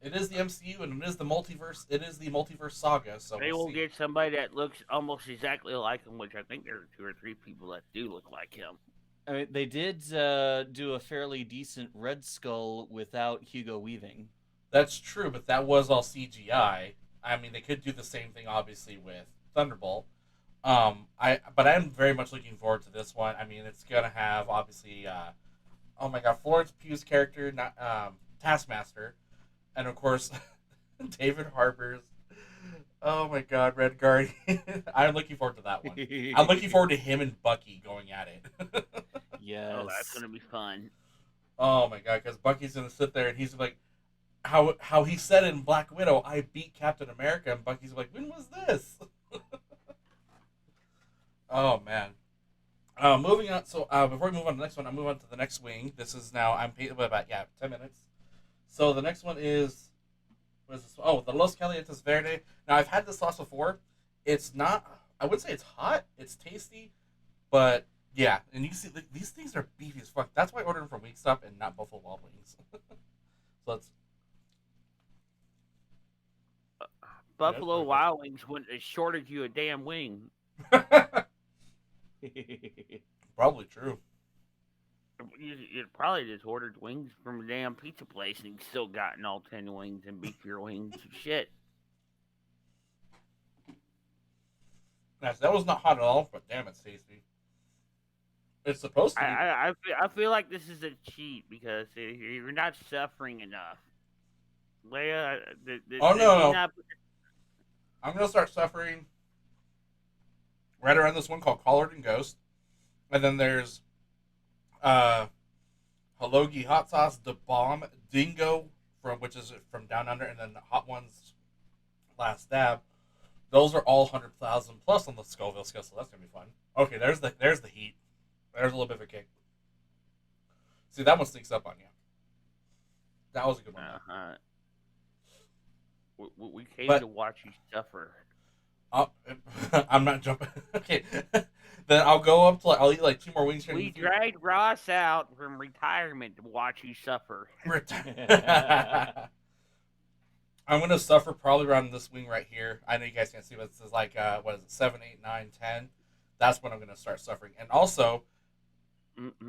It is the MCU and it is the multiverse. It is the multiverse saga. So They we'll will see. get somebody that looks almost exactly like him, which I think there are 2 or 3 people that do look like him. I mean, they did do a fairly decent Red Skull without Hugo Weaving. That's true, but that was all CGI. I mean, they could do the same thing, obviously, with Thunderbolt. But I'm very much looking forward to this one. I mean, it's gonna have obviously, oh my God, Florence Pugh's character, not Taskmaster, and of course, David Harbour's. Oh my God, Red Guardian. I'm looking forward to that one. I'm looking forward to him and Bucky going at it. Yes. Oh, that's gonna be fun. Oh my God, because Bucky's gonna sit there and he's like, how he said in Black Widow, I beat Captain America, and Bucky's like, when was this? Oh man. Moving on. So before we move on to the next one, I'll move on to the next wing. This is now I'm paid about 10 minutes. So the next one is what is this? Oh, the Los Calientes Verde. Now I've had this sauce before. It's not. I wouldn't say it's hot. It's tasty, but yeah. And you see these things are beefy as fuck. That's why I ordered them from Wingstop and not Buffalo Wild Wings. So it's Buffalo Wild Wings wouldn't have shorted you a damn wing. probably true. You probably just ordered wings from a damn pizza place and still gotten all 10 wings and beefier wings and shit. Yes, that was not hot at all, but damn, it's tasty. It's supposed to be. I feel like this is a cheat because you're not suffering enough. Leia, No. I'm gonna start suffering right around this one called Collard and Ghost, and then there's Halogi Hot Sauce, The Bomb, Dingo, which is from Down Under, and then Hot Ones Last Dab. Those are all 100,000 plus on the Scoville scale, so that's gonna be fun. Okay, there's the heat. There's a little bit of a kick. See, that one sneaks up on you. That was a good one. Uh-huh. We came to watch you suffer. I'm not jumping. Okay, then I'll go up to I'll eat like 2 more wings here. We dragged Ross out from retirement to watch you suffer. I'm gonna suffer probably around this wing right here. I know you guys can't see, but this is like what is it, 7, 8, 9, 10. That's when I'm gonna start suffering. And also,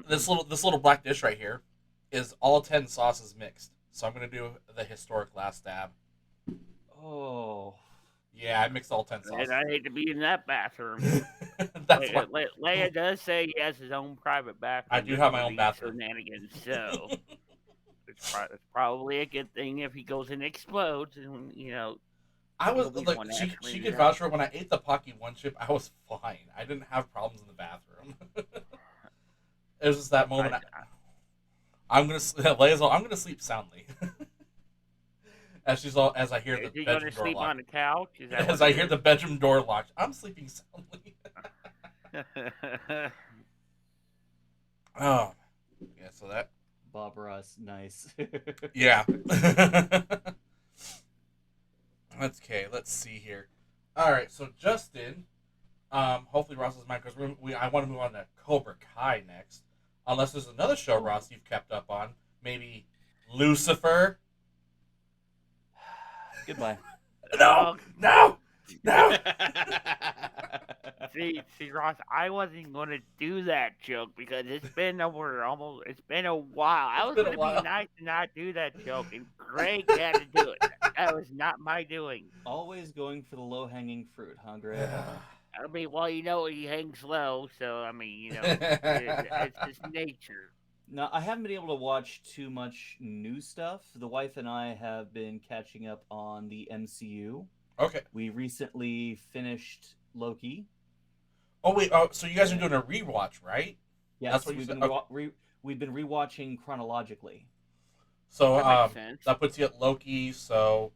this little black dish right here is all 10 sauces mixed. So I'm gonna do the historic Last Dab. Oh. Yeah, I mixed all 10 sauces. And I hate to be in that bathroom. That's why Leia does say he has his own private bathroom. I do have my own bathroom. Shenanigans, so it's probably a good thing if he goes and explodes, and I was like, she could vouch for it. When I ate the Pocky One chip, I was fine. I didn't have problems in the bathroom. It was just that moment. I'm gonna sleep soundly. As I hear the bedroom door sleep lock. on the couch? As I hear the bedroom door locked, I'm sleeping soundly. Oh, yeah. So that Bob Ross, nice. yeah. Okay, let's see here. All right, so Justin, hopefully Ross is mine because I want to move on to Cobra Kai next. Unless there's another show, Ross, you've kept up on, maybe Lucifer. Goodbye. No. No. See, Ross, I wasn't going to do that joke because it's been it's been a while. I It's was been a going to while. be nice and not do that joke, and Greg had to do it. That was not my doing. Always going for the low-hanging fruit, huh, Greg? I mean, well, he hangs low, so I mean, it's his nature. Now, I haven't been able to watch too much new stuff. The wife and I have been catching up on the MCU. Okay. We recently finished Loki. Oh wait. So you guys are doing a rewatch, right? Yes, That's what you we've said? been Okay. we've been rewatching chronologically. So That makes sense. that puts you at Loki. So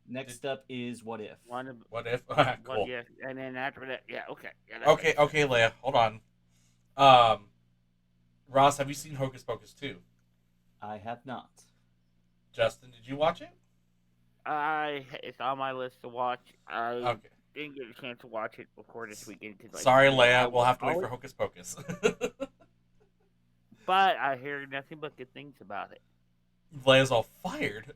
Next up is What If. One of what if? Well, Cool. yeah, and then after that, yeah, okay, yeah, that Okay. makes sense. Okay, Leia. Hold on. Um, Ross, have you seen Hocus Pocus 2? I have not. Justin, did you watch it? It's on my list to watch. I Okay. didn't get a chance to watch it before this weekend. 'Cause, Sorry, I Leia. We'll was have to wait for always- Hocus Pocus. But I hear nothing but good things about it. Leia's all fired.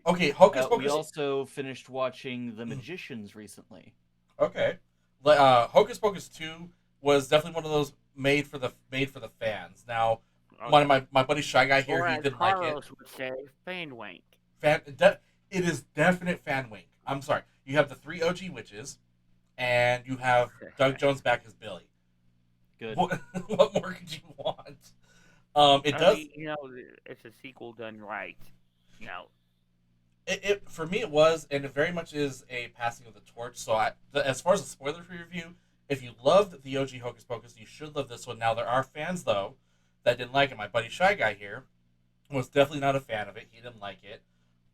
Okay, Hocus We Pocus. also finished watching The Magicians recently. Okay. Hocus Pocus 2 was definitely one of those made for the fans. Now, one of my buddy Shy Guy here, Or he as didn't like it. Carlos would say, fan wank. It is definite fan wink. I'm sorry. You have the 3 OG witches, and you have Doug Jones back as Billy. Good. What more could you want? It I does. mean, it's a sequel done right. You know, It for me it was, and it very much is a passing of the torch. So as far as a spoiler-free review, if you loved the OG Hocus Pocus, you should love this one. Now there are fans though that didn't like it. My buddy Shy Guy here was definitely not a fan of it. He didn't like it.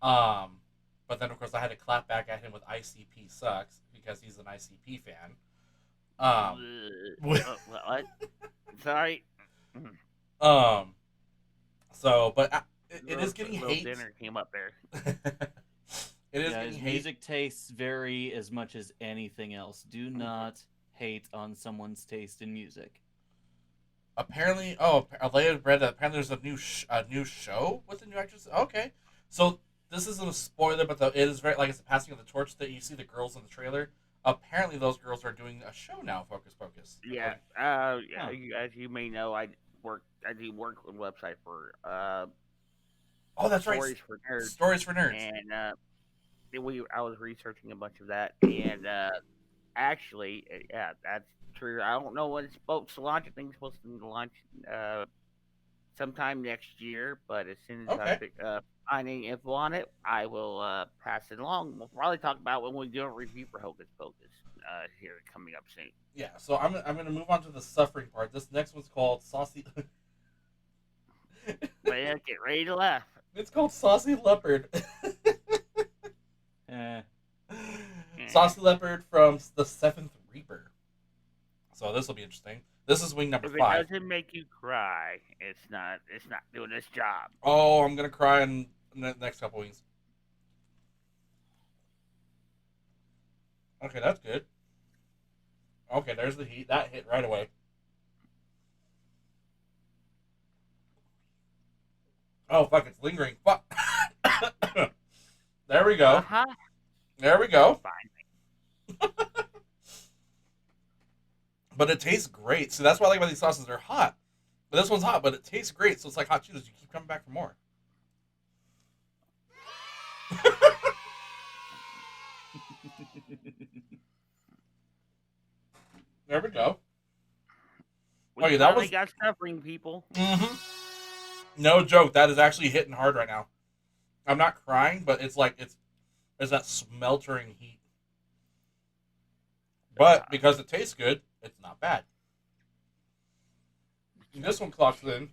But then of course I had to clap back at him with ICP sucks because he's an ICP fan. what? Sorry. So, but it is getting Little hate. dinner came up there. It is Yeah, getting his hate. music tastes vary as much as anything else. Do not hate on someone's taste in music. Apparently, Leia read that apparently there's a new show with the new actress. Okay, so this isn't a spoiler, but it is very like it's the passing of the torch that you see the girls in the trailer. Apparently, those girls are doing a show now, Focus Pocus. Yeah. Huh. As you may know, I do work on a website for Oh, that's Stories right. for Nerds, Stories for Nerds. and I was researching a bunch of that, and actually, yeah, that's true. I don't know when it's supposed to launch. I think it's supposed to launch sometime next year, but as soon as Okay. I find any info on it, I will pass it along. We'll probably talk about when we do a review for Hocus Pocus here coming up soon. Yeah, so I'm going to move on to the suffering part. This next one's called Saucy. Well, get ready to laugh. It's called Saucy Leopard. Eh. Saucy Leopard from the Seventh Reaper. So this will be interesting. This is wing number If it 5. doesn't make you cry, it's not doing its job. Oh, I'm going to cry in the next couple wings. Okay, that's good. Okay, there's the heat. That hit right away. Oh, fuck, it's lingering. Fuck. There we go. Uh-huh. There we go. Fine. But it tastes great. So that's what I like about these sauces. They're hot. But this one's hot, but it tastes great. So it's like hot Cheetos. You keep coming back for more. There we go. We Oh, yeah, that finally was- got suffering, people. Mm-hmm. No joke. That is actually hitting hard right now. I'm not crying, but it's like there's that smeltering heat. But because it tastes good, it's not bad. And this one clocks in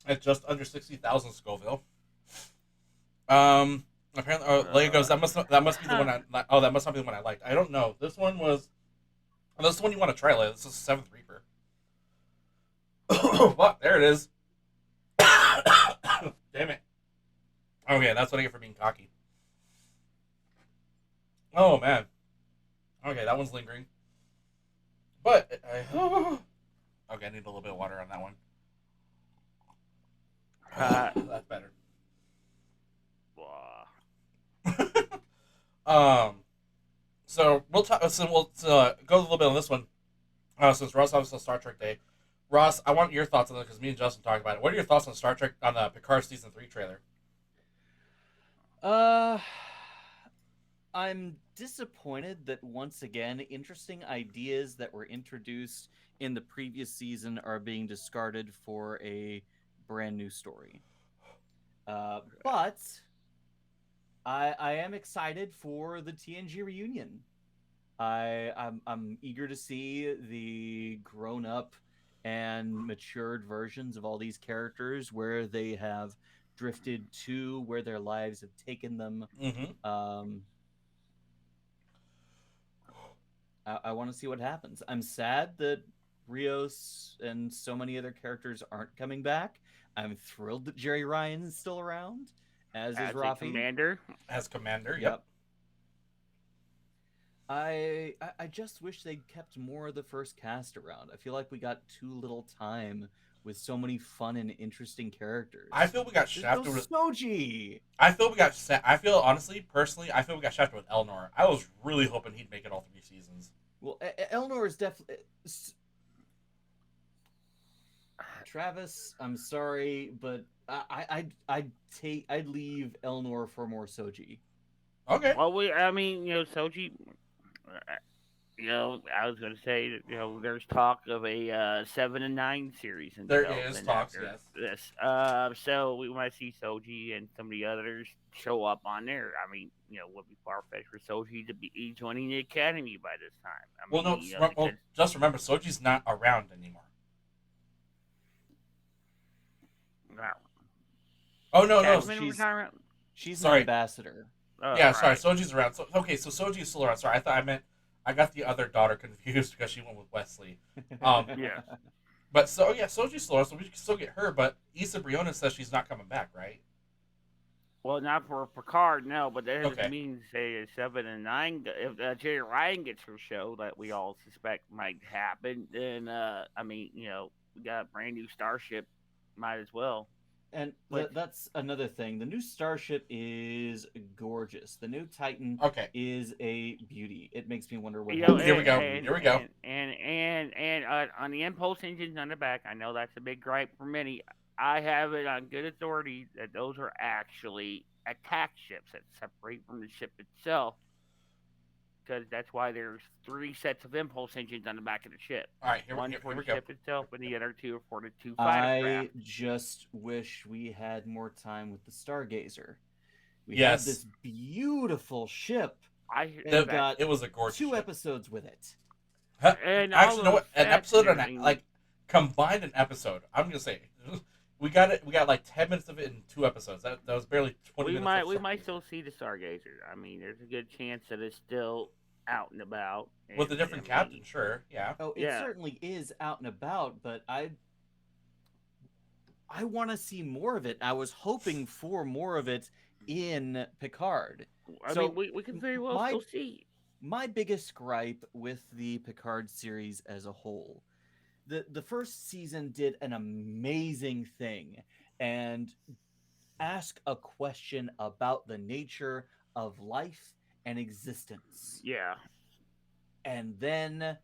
at just under 60,000 Scoville. Apparently, Leia goes. That must be the one I. Oh, that must not be the one I liked. I don't know. This one was. Oh, this is the one you want to try, Leia. This is Seventh Reaper. Fuck, there it is. Damn it. Okay, that's what I get for being cocky. Oh, man. Okay, that one's lingering. But, okay, I need a little bit of water on that one. That's better. Blah. So we'll talk. So we'll go a little bit on this one. Since Ross obviously Star Trek Day, Ross, I want your thoughts on it because me and Justin talked about it. What are your thoughts on Star Trek on the Picard season 3 trailer? Uh, I'm disappointed that once again, interesting ideas that were introduced in the previous season are being discarded for a brand new story. But I am excited for the TNG reunion. I'm eager to see the grown up and matured versions of all these characters, where they have drifted to, where their lives have taken them. Mm-hmm. I want to see what happens. I'm sad that Rios and so many other characters aren't coming back. I'm thrilled that Jerry Ryan is still around, as is As a Rafi. commander. As Commander, yep. I just wish they'd kept more of the first cast around. I feel like we got too little time with so many fun and interesting characters. I feel we got There's shafted no with Soji. I feel honestly, personally, I feel we got shafted with Elnor. I was really hoping he'd make it all 3 seasons. Well, Elnor is definitely. Travis, I'm sorry, but I'd leave Elnor for more Soji. Okay. Well, Soji. I was going to say that there's talk of a 7 and 9 series in There development is talks, after yes. this. So we might see Soji and some of the others show up on there. I mean, would be far fetched for Soji to be joining the academy by this time. I Well, mean, no, just remember, Soji's not around anymore. No. Oh no, She's sorry. an ambassador. Yeah, right. sorry, Soji's around. So Soji's still around. Sorry, I got the other daughter confused because she went with Wesley. Yeah. But Soji's still around, so we can still get her. But Issa Briones says she's not coming back, right? Well, not for Picard, no, but that doesn't Okay. mean, say, a 7 and 9. If Jerry Ryan gets her show, that we all suspect might happen, then, we got a brand new Starship. Might as well. And that's another thing. The new Starship is gorgeous. The new Titan is a beauty. It makes me wonder what happens. Here we go. And on the impulse engines on the back, I know that's a big gripe for many. I have it on good authority that those are actually attack ships that separate from the ship itself. Because that's why there's 3 sets of impulse engines on the back of the ship. All right, One here for we the go. ship itself, and the other 2 are for the 2 fighter craft. I just wish we had more time with the Stargazer. We Yes. had this beautiful ship. It was a gorgeous 2 ship. episodes with it. And actually, you know what? An episode and combined an episode. I'm gonna say we got it. We got like 10 minutes of it in 2 episodes. That was barely 20 minutes. We might still see the Stargazer. I mean, there's a good chance that it's still out and about with a different captain. Sure, yeah. Oh, it certainly is out and about, but I want to see more of it. I was hoping for more of it in Picard. I mean, we can very well still see. My biggest gripe with the Picard series as a whole, the first season did an amazing thing and ask a question about the nature of life and existence. Yeah. And then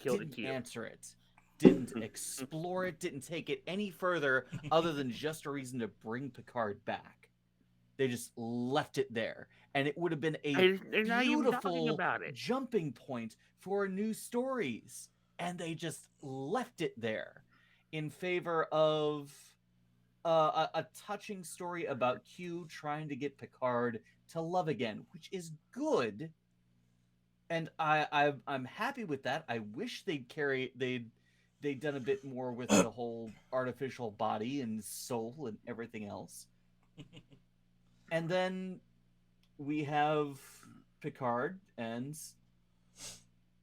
didn't answer it. Didn't explore it, didn't take it any further other than just a reason to bring Picard back. They just left it there. And it would have been a beautiful jumping point for new stories. And they just left it there in favor of a touching story about Q trying to get Picard to love again, which is good. And I'm happy with that. I wish they'd done a bit more with the whole artificial body and soul and everything else. And then we have Picard and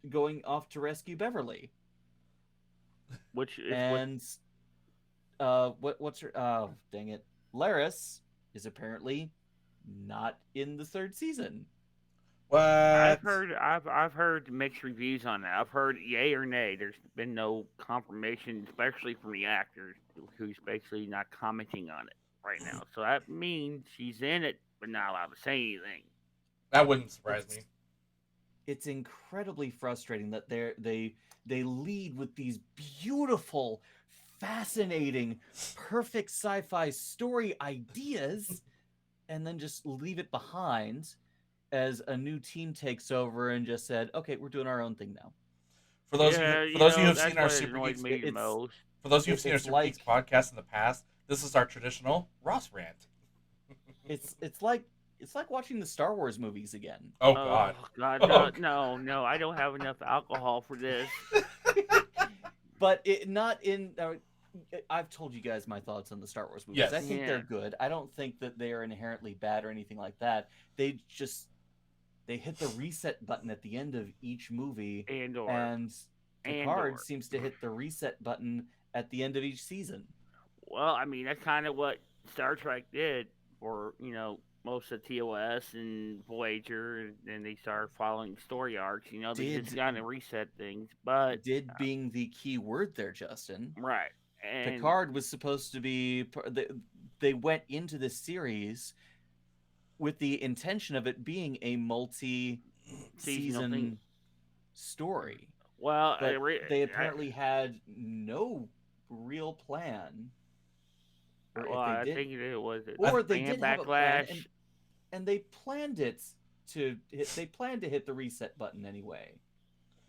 going off to rescue Beverly. What's her? Oh, dang it! Laris is apparently not in the 3rd season. What? I've heard mixed reviews on that. I've heard yay or nay. There's been no confirmation, especially from the actor, who's basically not commenting on it right now. So that means she's in it, but not allowed to say anything. That wouldn't surprise me. It's incredibly frustrating that they lead with these beautiful, fascinating, perfect sci-fi story ideas, and then just leave it behind as a new team takes over and just said, "Okay, we're doing our own thing now." For those Yeah, for those of you who've that's seen our what Super annoyed Geeks, me the it's most. for those of you who've seen our it's Super Geeks like podcast in the past, this is our traditional Ross rant. it's like watching the Star Wars movies again. Oh Oh God. God, Oh no! I don't have enough alcohol for this. But it not in. I've told you guys my thoughts on the Star Wars movies. Yes. I think Yeah. they're good. I don't think that they are inherently bad or anything like that. They hit the reset button at the end of each movie, and Picard seems to hit the reset button at the end of each season. Well, I mean, that's kind of what Star Trek did for most of TOS and Voyager, and they started following story arcs. They just kind of reset things, but Did being the key word there, Justin. right. And Picard was supposed to be. They went into this series with the intention of it being a multi-season story. well, But they apparently had no real plan. Or well, if they I did, think it was or they did have a plan, backlash. and they planned it to hit. They planned to hit the reset button anyway.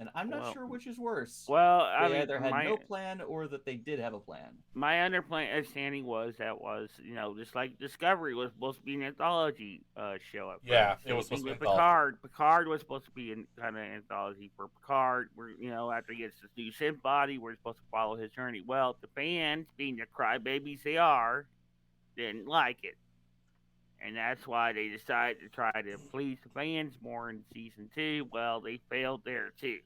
And I'm not sure which is worse. Well, They either had no plan or that they did have a plan. My understanding was just like Discovery was supposed to be an anthology show. Yeah, it was supposed to be with Picard. Picard was supposed to be kind of anthology for Picard. Where after he gets this new synth body, we're supposed to follow his journey. Well, the fans, being the crybabies they are, didn't like it, and that's why they decided to try to please the fans more in season 2. Well, they failed there too.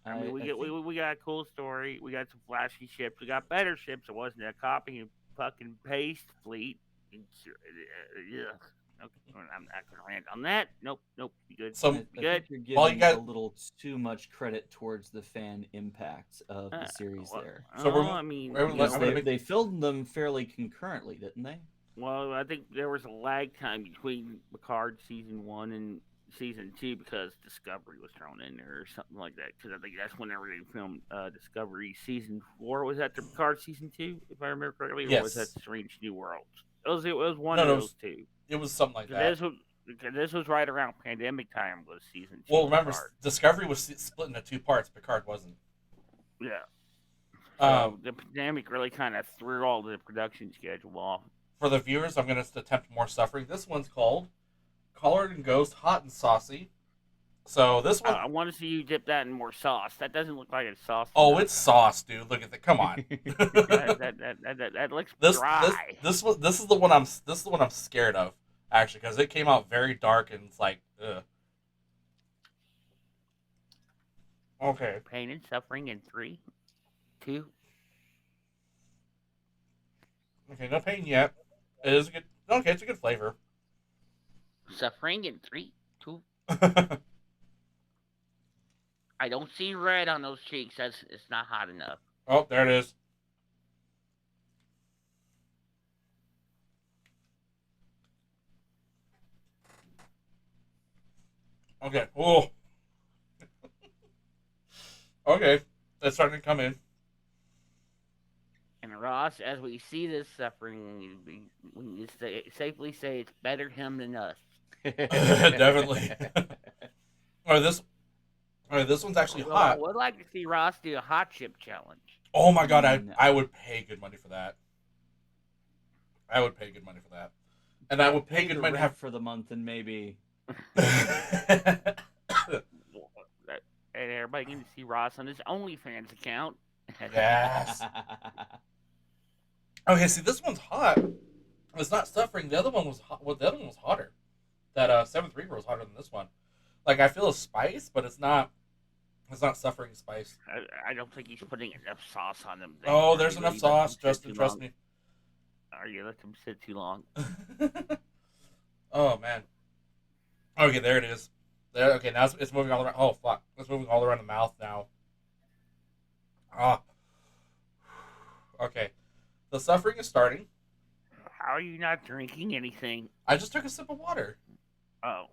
I mean, we got a cool story. We got some flashy ships. We got better ships. It wasn't a copy and fucking paste fleet. Yeah. Okay, I'm not gonna rant on that. Nope. Be good. So I think you're giving a little too much credit towards the fan impact of the series there. So they filmed them fairly concurrently, didn't they? Well, I think there was a lag time between Picard season 1 and season 2 because Discovery was thrown in there or something like that. Because I think that's whenever they filmed Discovery season 4. Was that the Picard season 2, if I remember correctly? Yes. Or was that Strange New Worlds? It was one of those two. It was something like that. This was right around pandemic time. Was season 2? Well, remember, Discovery was split into 2 parts. Picard wasn't. Yeah. So the pandemic really kind of threw all the production schedule off. For the viewers, I'm going to attempt more suffering. This one's called Colored and Ghost Hot and Saucy. So this one... I want to see you dip that in more sauce. That doesn't look like it's sauce. Oh, it's sauce, dude. Look at that. Come on. that looks dry. This is the one I'm scared of, actually, because it came out very dark and it's like, ugh. Okay. Pain and suffering in 3, 2. Okay, no pain yet. It is a good. Okay, it's a good flavor. Suffering in 3, 2. I don't see red on those cheeks. It's not hot enough. Oh, there it is. Okay. Oh. Okay, it's starting to come in. And Ross, as we see this suffering, we safely say it's better him than us. Definitely. This one's actually hot. I would like to see Ross do a hot chip challenge. Oh my god, I would pay good money for that. And I would pay good money to have for the month and maybe. And everybody can see Ross on his OnlyFans account. Yes. Okay, see, this one's hot. It's not suffering. The other one was hot. Well, the other one was hotter. That 7th Reaper was hotter than this one. Like, I feel a spice, but it's not suffering spice. I don't think he's putting enough sauce on them. Oh, there's enough sauce, Justin. Trust me. Or you let them sit too long. Oh man. Okay, there it is. There. Okay, now it's moving all around. Oh fuck, it's moving all around the mouth now. Ah. Okay, the suffering is starting. How are you not drinking anything? I just took a sip of water. Oh.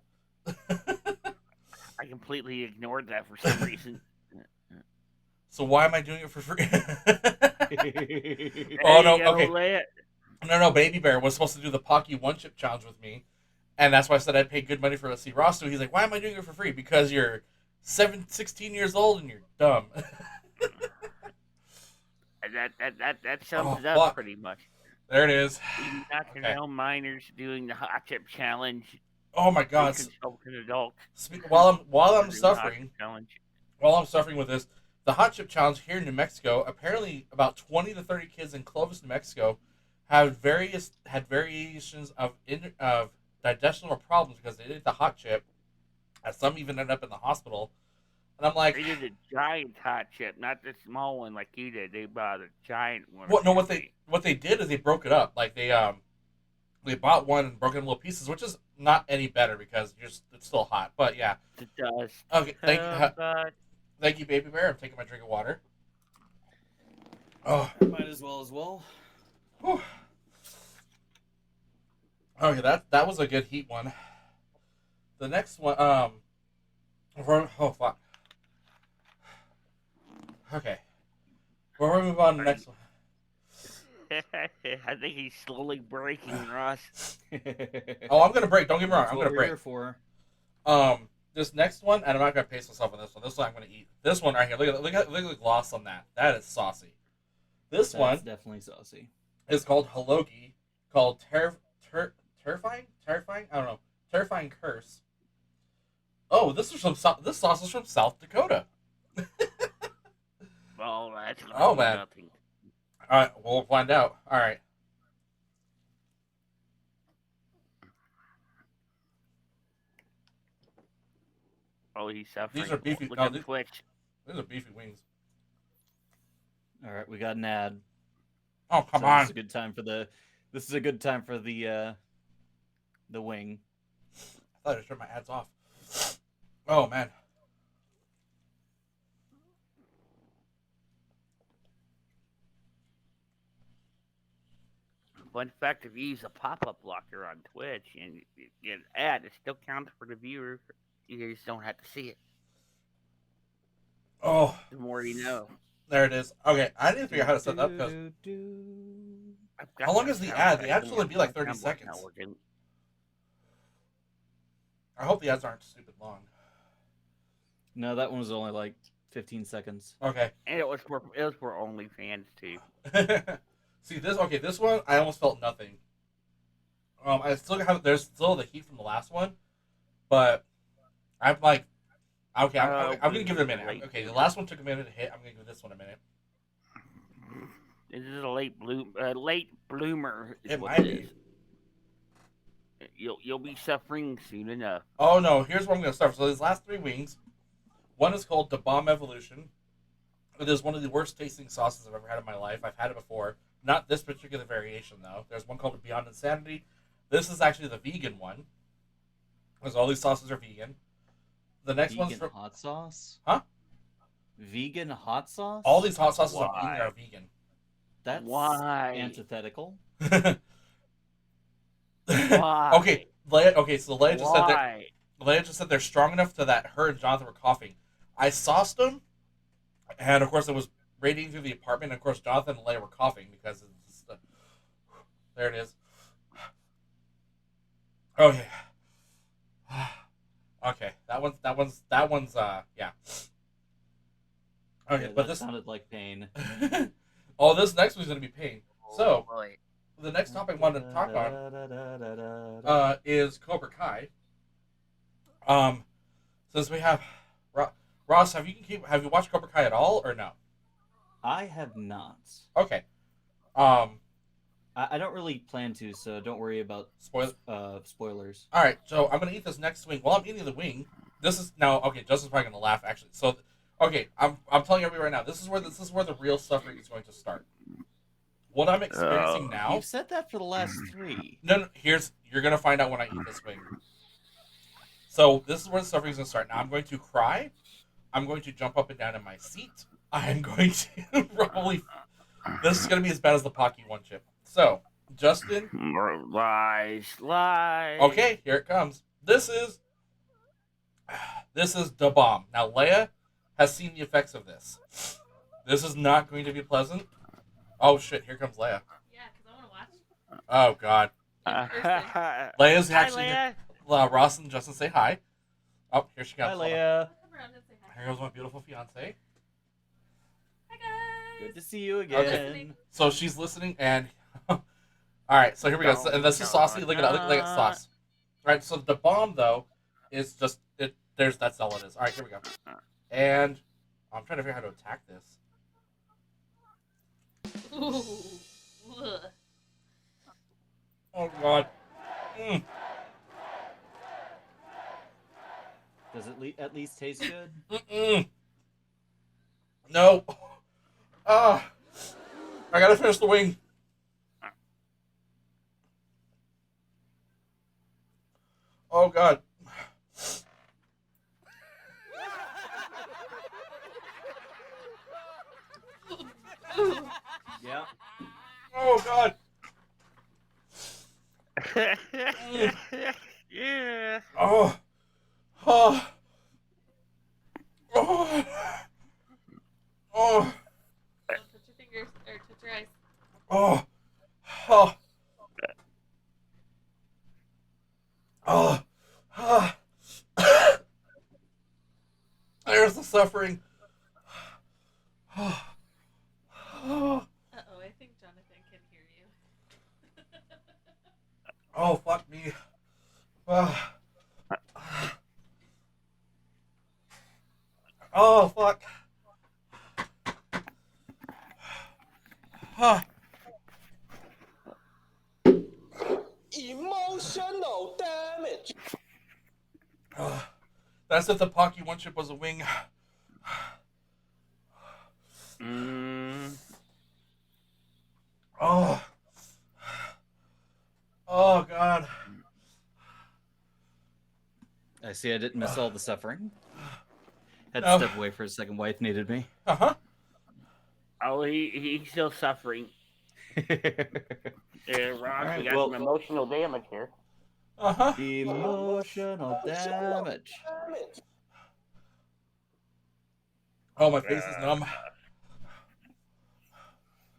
I completely ignored that for some reason. So why am I doing it for free? There Oh you no, go, okay. Leia. No, Baby Bear was supposed to do the Pocky One Chip Challenge with me. And that's why I said I'd pay good money for to see Ross do. He's like, why am I doing it for free? Because you're 16 years old and you're dumb. That sums Oh, it up fuck. pretty much. There it is. We do not Okay. condone minors doing the hot chip challenge. Oh my We god. consult an adult While for I'm doing the hot chip suffering, challenge. with this, the hot chip challenge here in New Mexico, apparently about 20 to 30 kids in Clovis, New Mexico, had variations of digestional problems because they did the hot chip, and some even ended up in the hospital. And I'm like, They did a giant hot chip, not the small one like you did. They bought a giant one. what? No, apparently. what they did is they broke it up. Like they bought one and broke it in little pieces, which is not any better because it's still hot. But yeah. It does. Okay. God. Thank you, Baby Bear. I'm taking my drink of water. Oh. Might as well. Whew. Okay, that was a good heat one. The next one, oh fuck. Okay, we're move on to the next one. I think he's slowly breaking, Ross. Oh, I'm gonna break. Don't get me wrong. That's I'm what gonna we're break. here for. This next one, and I'm not gonna pace myself on this one. This one I'm gonna eat. This one right here. Look at the gloss on that. That is saucy. This That's one definitely saucy. is called Halogi, called terrifying. I don't know. Terrifying curse. Oh, this sauce is from South Dakota. Oh, that's Oh, man. nothing. All right, we'll find out. All right. Oh, he's suffering. These are beefy. Look No, at Twitch. these are beefy wings. All right, we got an ad. Oh, come So on. This is a good time for the. This is a good time for the wing. I thought I turned my ads off. Oh man. Fun fact: if you use a pop-up blocker on Twitch and you get an ad, it still counts for the viewer. You just don't have to see it. Oh, The more you know. there it is. Okay, I didn't figure out how to set that up because how long is the ad? The ad should only be like 30 seconds. I hope the ads aren't stupid long. No, that one was only like 15 seconds. Okay. And it was for OnlyFans too. See this? Okay, this one I almost felt nothing. I still have there's still the heat from the last one, but I'm like, okay, I'm gonna give it a minute. Okay, the last one took a minute to hit. I'm gonna give this one a minute. This is a late bloomer. It might be. You'll be suffering soon enough. Oh no, here's where I'm gonna start. So these last three wings, one is called the Bomb Evolution. It is one of the worst tasting sauces I've ever had in my life. I've had it before. Not this particular variation though. There's one called Beyond Insanity. This is actually the vegan one. Because all these sauces are vegan. The next Vegan one's from hot sauce? Huh? Vegan hot sauce? all these hot sauces I'm Why? eating are vegan. That's Why? antithetical. Why? Okay, so Leia just said Why? Leia just said they're strong enough to that her and Jonathan were coughing. I sauced them, and of course it was radiating through the apartment. And of course Jonathan and Leia were coughing because it's just, there it is. Okay. Okay, that one's yeah. Okay, Yeah, but that this sounded like pain. oh, this next one's gonna be pain. So boy. the next topic I wanted to talk on is Cobra Kai. Since we have Ross, have you watched Cobra Kai at all or no? I have not. Okay. I don't really plan to, so don't worry about spoilers. All right, so I'm gonna eat this next wing. While I'm eating the wing, this is now okay. Justin's probably gonna laugh actually. So, okay, I'm telling everybody right now. This is where the real suffering is going to start. What I'm experiencing now. You've said that for the last 3. No, you're gonna find out when I eat this wing. So this is where the suffering is gonna start. Now I'm going to cry. I'm going to jump up and down in my seat. I'm going to probably. This is gonna be as bad as the Pocky One Chip. So, Justin. Lies. Okay, here it comes. This is This is the bomb. Now, Leia has seen the effects of this. This is not going to be pleasant. Oh, shit. Here comes Leia. Yeah, because I want to watch Oh, God. in person. Leia's Hi, actually Leia. here. Ross and Justin say hi. Oh, here she Hi, comes. Hold on. Leia. I'll come around and say hi. Here goes my beautiful fiance. Hi, guys. Good to see you again. Listening. So she's listening, and all right. So here we go. So, and this is Saucy. Look at Sauce. All right. So the bomb though is just it. That's all it is. All right. Here we go. And I'm trying to figure out how to attack this. Ooh. Ugh. Oh God. Mm. Does it at least taste good? Mm-mm. No. Ah. I gotta finish the wing. Oh God. Ooh. Yeah. Oh God. Yeah. Oh. Oh. Oh. Oh. Don't touch your fingers or touch your eyes. Oh. Oh. Oh. Oh. There's the suffering. Oh. Oh. Uh-oh, I think Jonathan can hear you. Oh, fuck me. Oh. Oh, fuck. Oh. Emotional damage. Oh. That's if the Pocky One Chip was a wing. Oh. Oh, God. I see I didn't miss all the suffering. Had No. to step away for a second. Wife needed me. Uh-huh. Oh, he's still suffering. Yeah, Ross, Alright, we got well- some emotional damage here. Uh-huh. Emotional damage. Oh, my face is numb.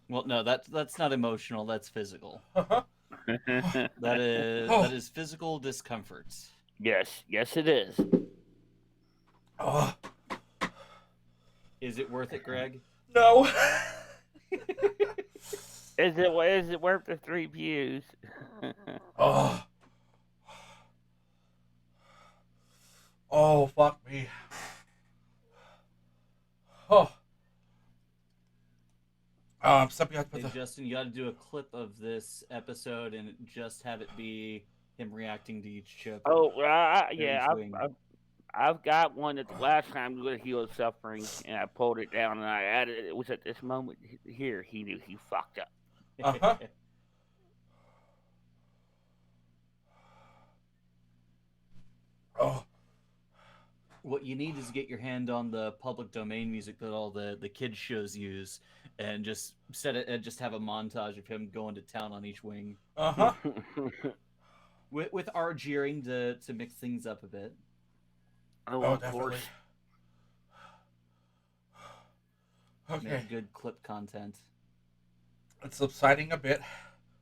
Well, no, that's not emotional. That's physical. Uh-huh. That is physical discomfort. yes, it is. Oh. Is it worth it, Greg? No. Is it worth the 3 views? Oh. Oh, fuck me. Oh. I'm stepping out Hey, with the... Justin, you got to do a clip of this episode and just have it be him reacting to each chip. Oh, yeah, each wing. I've got one that the last time he was suffering, and I pulled it down, and I added it. It was at this moment here he knew he fucked up. Uh-huh. Oh. What you need is get your hand on the public domain music that all the kids shows use, and just set it and just have a montage of him going to town on each wing Uh-huh. with our jeering to mix things up a bit. Oh, Oh, of definitely. course. Okay. Make good clip content. It's subsiding a bit,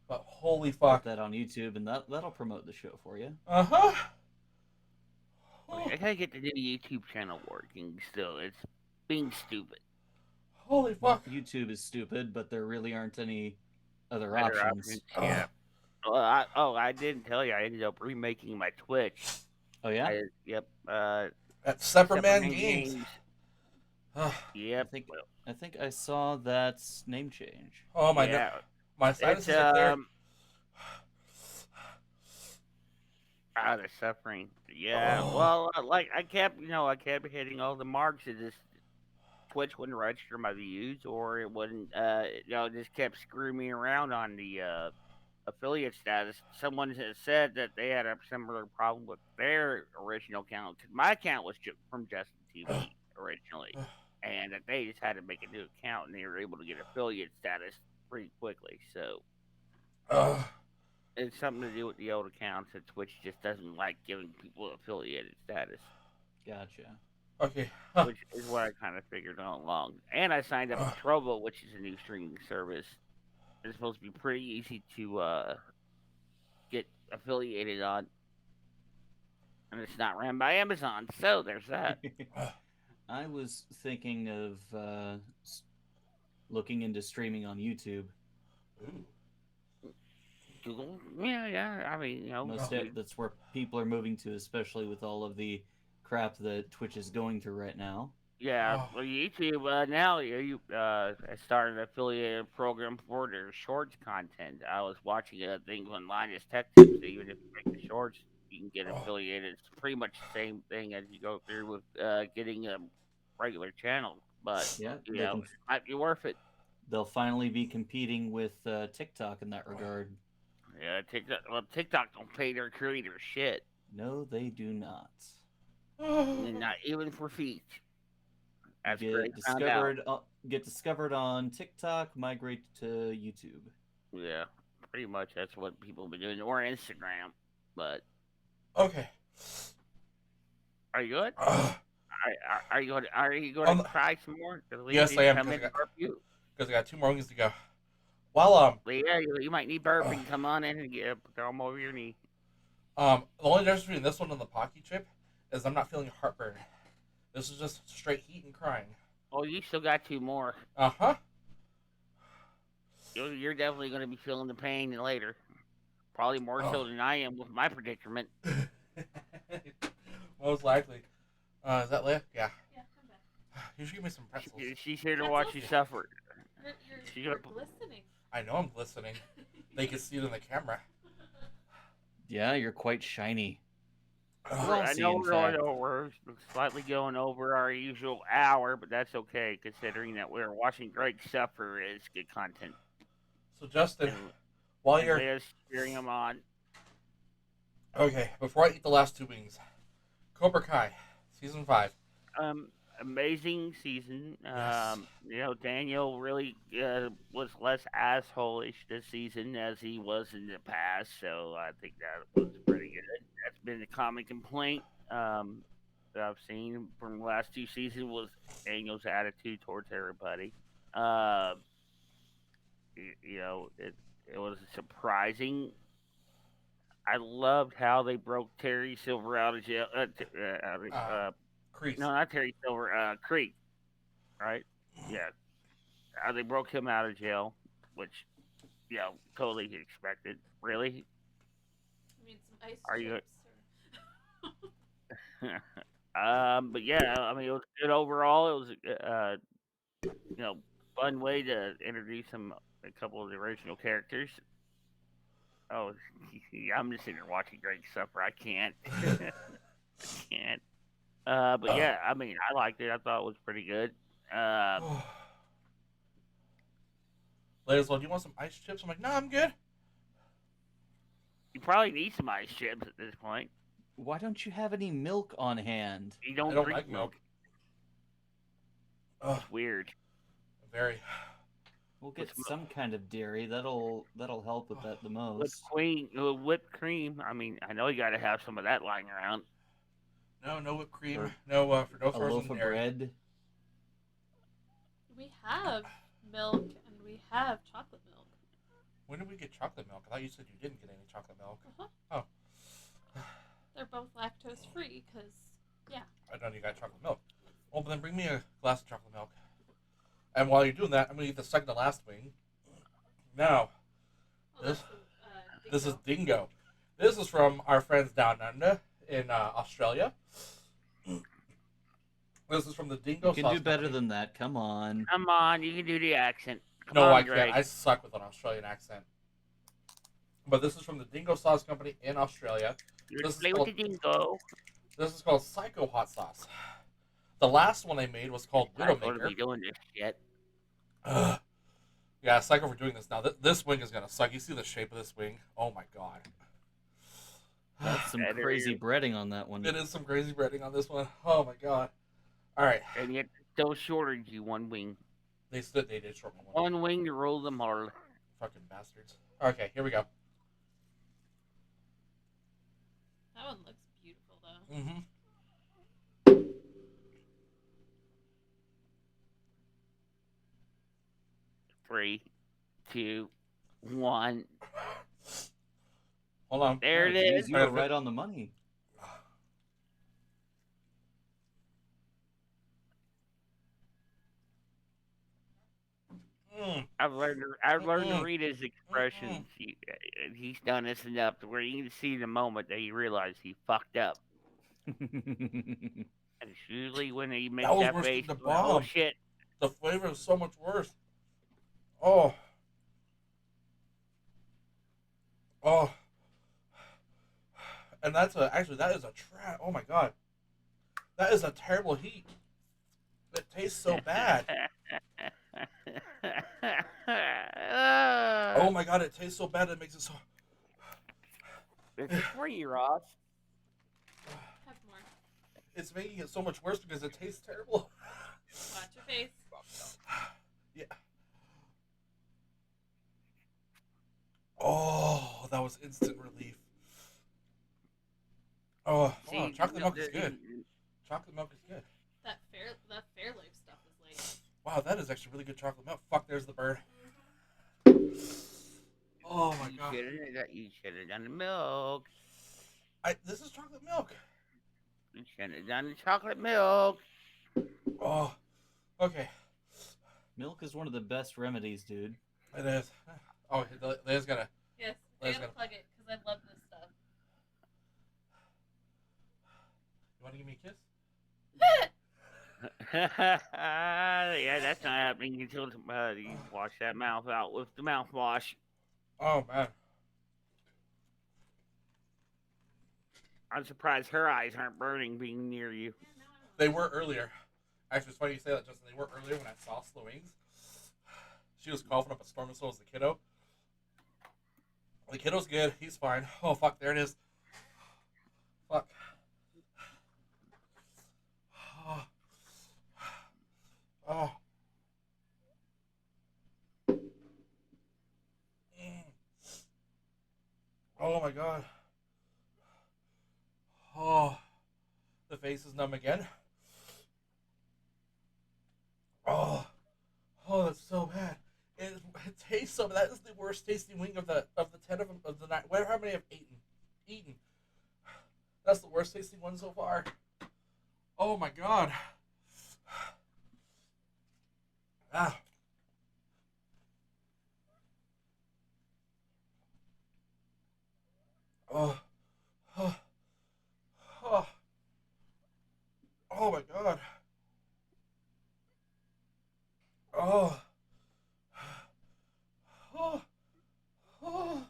but holy Put fuck. that on YouTube, and that'll promote the show for you. Uh-huh. Okay, I gotta get the new YouTube channel working still. It's being stupid. Holy fuck. YouTube is stupid, but there really aren't any other Better options. Yeah. I didn't tell you. I ended up remaking my Twitch. Oh yeah. Yep. That's Separman Games. Ugh. Yep. I think I saw that name change. Oh my yeah. god. My It's sinuses are clear. The suffering. Yeah. Oh. Well, I kept hitting all the marks. It just Twitch wouldn't register my views, or it wouldn't. Just kept screwing me around on the affiliate status. Someone has said that they had a similar problem with their original account. 'Cause my account was from Justin TV originally, and that they just had to make a new account, and they were able to get affiliate status pretty quickly. So it's something to do with the old accounts, and Twitch just doesn't like giving people affiliated status. Gotcha. Okay. which is what I kind of figured all along. And I signed up for Trovo, which is a new streaming service. It's supposed to be pretty easy to get affiliated on, and it's not ran by Amazon. So there's that. I was thinking of looking into streaming on YouTube. Ooh. Google, yeah. I mean, That's where people are moving to, especially with all of the crap that Twitch is going through right now. yeah. Oh. Well, YouTube now I started an affiliated program for their shorts content. I was watching a thing on Linus Tech Tips. So even if you make the shorts, you can get affiliated. It's pretty much the same thing as you go through with getting a regular channel, but Yeah, it might be worth it. they'll finally be competing with TikTok in that regard. Yeah, TikTok don't pay their creators shit. No, they do not. Not even for feet. That's great. Get discovered on TikTok, migrate to YouTube. Yeah, pretty much that's what people have been doing, or Instagram. But Okay. are you good? Are you going to cry some more? Yes, I am. Because I got 2 more wings to go. Well, yeah, you might need burping. Come on in and throw them over your knee. The only difference between this one and the Pocky chip is I'm not feeling heartburn. This is just straight heat and crying. Oh, you still got 2 more. Uh-huh. You're definitely going to be feeling the pain later. Probably more so than I am with my predicament. Most likely. Is that Leia? Yeah. Yeah, come back. You should give me some pretzels. She's here to watch you suffer. You're glistening. I know I'm glistening. They can see it in the camera. Yeah, you're quite shiny. I know we're slightly going over our usual hour, but that's okay considering that we're watching Greg suffer is good content. So Justin, while you're cheering him on. Okay, before I eat the last 2 wings, Cobra Kai, season 5. Amazing season. Yes. Daniel really was less asshole-ish this season as he was in the past, so I think that was pretty good. That's been a common complaint that I've seen from the last 2 seasons was Daniel's attitude towards everybody. It was surprising. I loved how they broke Terry Silver out of jail. Crease. No, not Terry Silver. Creek, right? Yeah. They broke him out of jail, which, totally expected. Really? I mean, some ice Are you? chips. But yeah, I mean, it was good overall. It was fun way to introduce a couple of the original characters. Oh, I'm just sitting here watching Greg suffer. I can't. I can't. But yeah, I mean, I liked it. I thought it was pretty good. Ladies, well, do you want some ice chips? I'm like, no, I'm good. You probably need some ice chips at this point. Why don't you have any milk on hand? You don't drink like milk. It's weird. Very. We'll get some kind of dairy. That'll help with that the most. Whipped cream. I mean, I know you got to have some of that lying around. No whipped cream. No for no a loaf of bread. We have milk and we have chocolate milk. When did we get chocolate milk? I thought you said you didn't get any chocolate milk. Uh-huh. Oh. They're both lactose free because, yeah. I know you got chocolate milk. Well, then bring me a glass of chocolate milk. And while you're doing that, I'm going to eat the second to last wing. Now, this is Dingo. This is from our friends down under in Australia. This is from the Dingo Sauce. You can do better than that. Come on. Come on, you can do the accent. Come no, on, I Greg. can't. I suck with an Australian accent. But this is from the Dingo Sauce Company in Australia. Play with the Dingo. This is called Psycho Hot Sauce. The last one they made was called Widowmaker. What are we doing this shit? Yeah, Psycho for doing this now. This wing is going to suck. You see the shape of this wing? Oh my god. That's some crazy breading on that one. It is some crazy breading on this one. Oh my god. Alright. And yet still shorted you 1 wing. They did short me 1 wing to roll them all. Fucking bastards. Okay, here we go. That one looks beautiful, though. Mm-hmm. 3, 2, 1. Hold on. There Oh, it geez, is. you were right on the money. I've learned to read his expressions. He's done this enough to where you can see the moment that he realized he fucked up. And it's usually when he makes That was that worse face, than the going, oh bomb. shit. The flavor is so much worse. Oh. Oh. And that is a trap. Oh my god. That is a terrible heat. It tastes so bad. Oh my god, it tastes so bad it makes it so... Is this where you're off? Have more. It's making it so much worse because it tastes terrible. Watch your face. Yeah. Oh, that was instant relief. Oh, See, chocolate milk is good. Chocolate milk is good. That Fairlife stuff is like. Wow, that is actually really good chocolate milk. Fuck, there's the bird. Oh my god. You should have done the milk. This is chocolate milk. You should have done the chocolate milk. Oh, okay. Milk is one of the best remedies, dude. It is. Oh, Leia's gotta. Yes, I gotta plug it because I love this stuff. You want to give me a kiss? Yeah, that's not happening until you wash that mouth out with the mouthwash. Oh man. I'm surprised her eyes aren't burning being near you. They were earlier. Actually, it's funny you say that, Justin. They were earlier when I saw Slow Wings. She was coughing up a storm, and so was the kiddo. The kiddo's good. He's fine. Oh, fuck. There it is. Fuck. Oh. Oh. Oh, my God. Oh. The face is numb again. Oh. Oh, that's so bad. It tastes so bad. That is the worst tasting wing of the 10 of the night. Whatever how many I've eaten. That's the worst tasting one so far. Oh my god. Ah. Oh. Oh. Oh. Oh my god. Oh. Oh. Oh.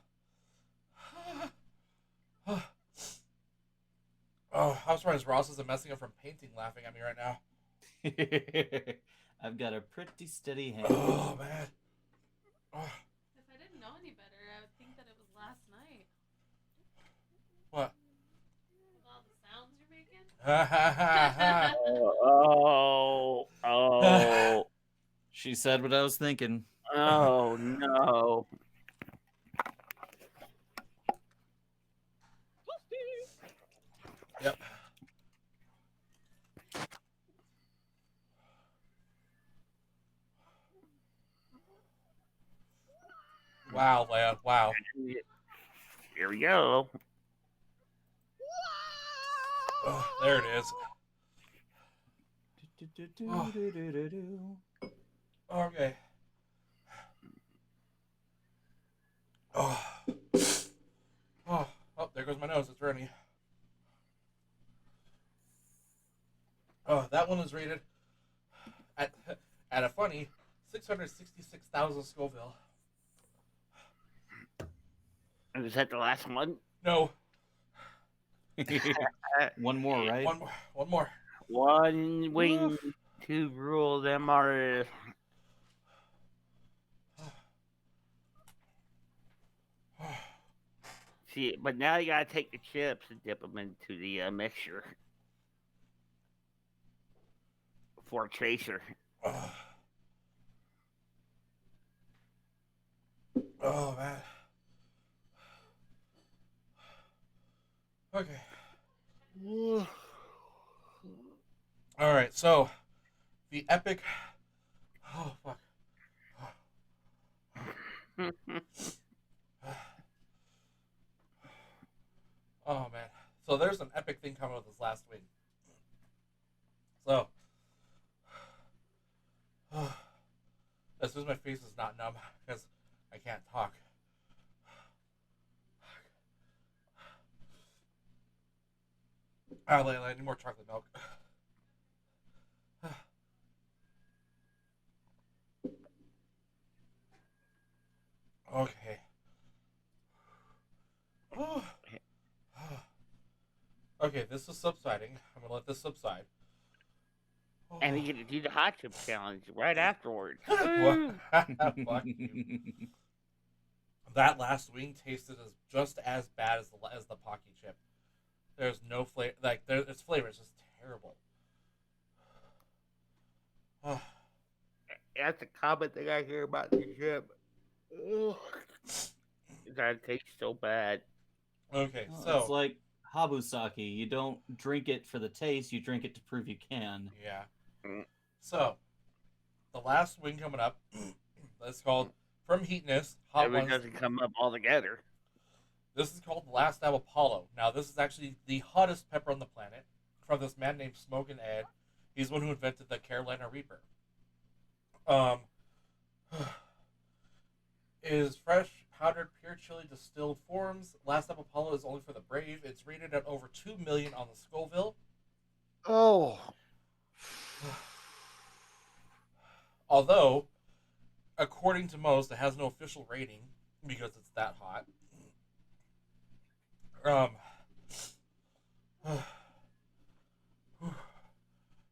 Oh, I'm surprised Ross isn't messing up from painting laughing at me right now. I've got a pretty steady hand. Oh, man. Oh. If I didn't know any better, I would think that it was last night. What? With all the sounds you're making. Ha ha ha ha. Oh. She said what I was thinking. Oh, no. Yep. Wow, Leia. Wow. Here we go. Oh, there it is. Okay. Oh. Oh. Oh, there goes my nose. It's running. Oh, that one was rated at a funny 666,000 Scoville. Is that the last one? No. One more, right? One more. One wing to rule them artists. See, but now you gotta take the chips and dip them into the mixture for a chaser. Oh, man. Okay. All right, so the epic. Oh fuck. Oh man. So there's an epic thing coming with this last week. So as soon as my face is not numb because I can't talk. I need more chocolate milk. Okay. Okay, this is subsiding. I'm gonna let this subside. And you get to do the hot chip challenge right afterwards. Fuck you. That last wing tasted just as bad as the Pocky chip. There's no flavor. Like its flavor is just terrible. That's a common thing I hear about the chip. That tastes so bad. Okay, Well, so it's like Habusaki. You don't drink it for the taste, you drink it to prove you can. yeah. Mm. So the last wing coming up is called From Heatness Hot It Ones. doesn't come up all together. This is called the Last Dab Apollo. Now this is actually the hottest pepper on the planet from this man named Smokin' Ed. He's the one who invented the Carolina Reaper. Is fresh powdered pure chili distilled forms. Last Dab Apollo is only for the brave. It's rated at over 2 million on the Scoville. Oh. Although, according to most, it has no official rating because it's that hot.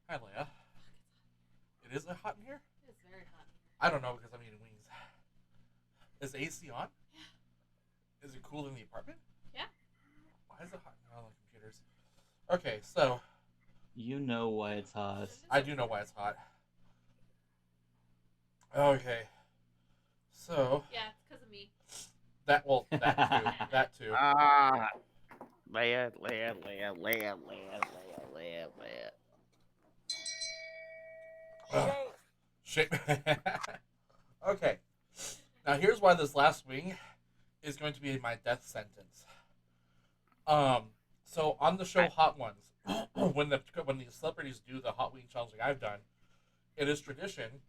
Hi, Leia. It is hot in here? It's very hot. I don't know because I'm eating wings. Is the AC on? Yeah. Is it cool in the apartment? Yeah. Why is it hot now on the computers? Okay, so You know why it's hot. I do know why it's hot. Okay, so Yeah, it's because of me. that that too. Ah. Leia. Shit. Okay. Now here's why this last wing is going to be my death sentence. So on the show Hot Ones, when the celebrities do the hot wing challenge like I've done, it is tradition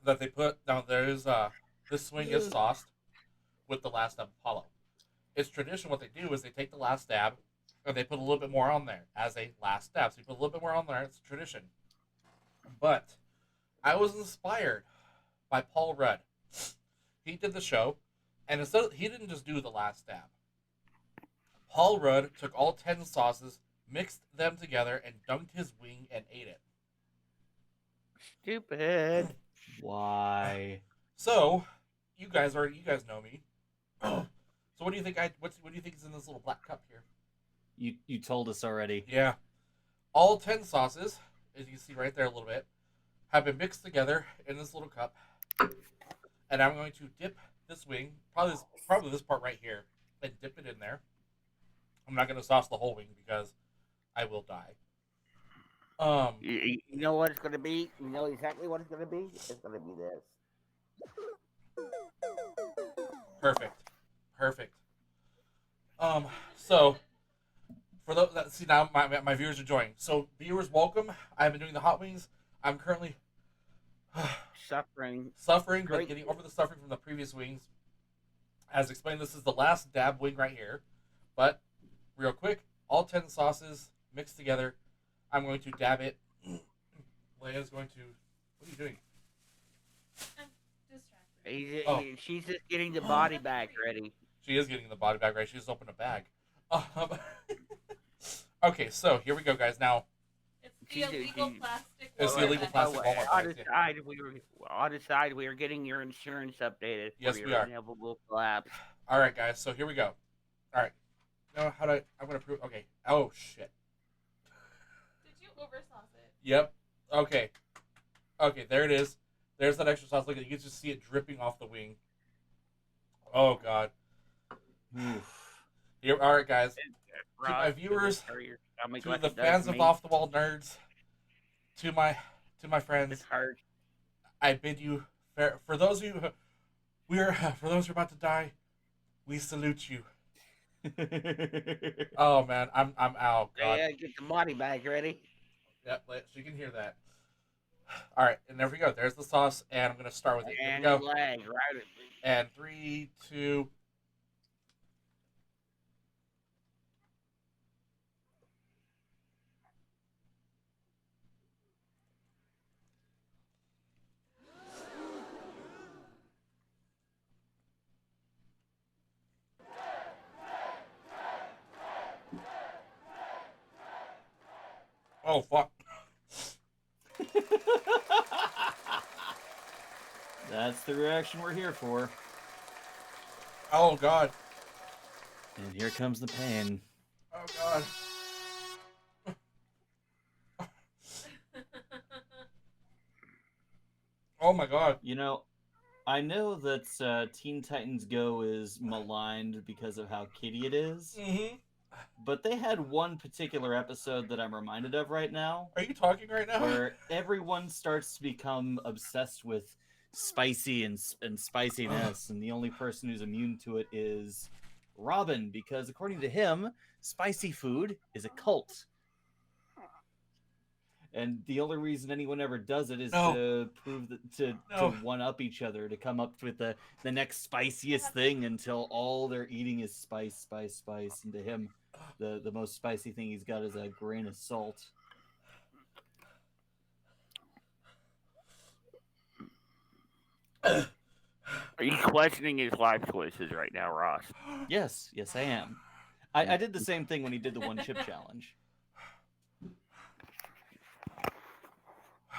that they put now there's this wing is sauced with the last dab Apollo. It's tradition what they do is they take the last dab and they put a little bit more on there as a last dab. So you put a little bit more on there, it's a tradition. But I was inspired by Paul Rudd. He did the show, and instead he didn't just do the last dab. Paul Rudd took all 10 sauces, mixed them together, and dunked his wing and ate it. Stupid. Why? So, you guys know me. So what do you think what do you think is in this little black cup here? You told us already. Yeah. All 10 sauces, as you can see right there a little bit, have been mixed together in this little cup. And I'm going to dip this wing, probably this part right here, and dip it in there. I'm not going to sauce the whole wing because I will die. You know what it's going to be? You know exactly what it's going to be? It's going to be this. Perfect. So for those that see now, my viewers are joining. So viewers, welcome. I've been doing the hot wings. I'm currently Suffering, but getting over the suffering from the previous wings. As explained, this is the last dab wing right here. But real quick, all 10 sauces mixed together. I'm going to dab it. Leia's going to. What are you doing? I'm distracted. She's just getting the body bag ready. She is getting the body bag right. She just opened a bag. Okay, so here we go, guys. Now, It's the illegal plastic. It's the illegal bag. plastic Walmart On bags, the side, we were getting your insurance updated. Yes, for we your are. Inevitable collapse. all right, guys. So here we go. All right. Now, I'm going to prove. Okay. Oh shit. Did you oversauce it? Yep. Okay. Okay. There it is. There's that extra sauce. Look at it. You can just see it dripping off the wing. Oh god. Here. All right, guys. To my viewers, to the fans of Off the Wall Nerds, to my friends, It's hard. I bid you for those of you We're for those who are about to die, we salute you. Oh man, I'm out. God. Yeah, get the body bag ready. Yep, so you can hear that. All right, and there we go. There's the sauce, and I'm gonna start with it. Here we And go. leg, right? And 3, 2. Oh fuck. That's the reaction we're here for. Oh god. And here comes the pain. Oh god. Oh my god. You know, I know that Teen Titans Go is maligned because of how kiddie it is, Mm-hmm. but they had one particular episode that I'm reminded of right now, Are you talking right now? where everyone starts to become obsessed with spicy and spiciness, and the only person who's immune to it is Robin, because according to him, spicy food is a cult. And the only reason anyone ever does it is to prove that to one up each other, to come up with the next spiciest thing until all they're eating is spice. And to him, the most spicy thing he's got is a grain of salt. Are you questioning his life choices right now, Ross? Yes, I am. I did the same thing when he did the one chip challenge.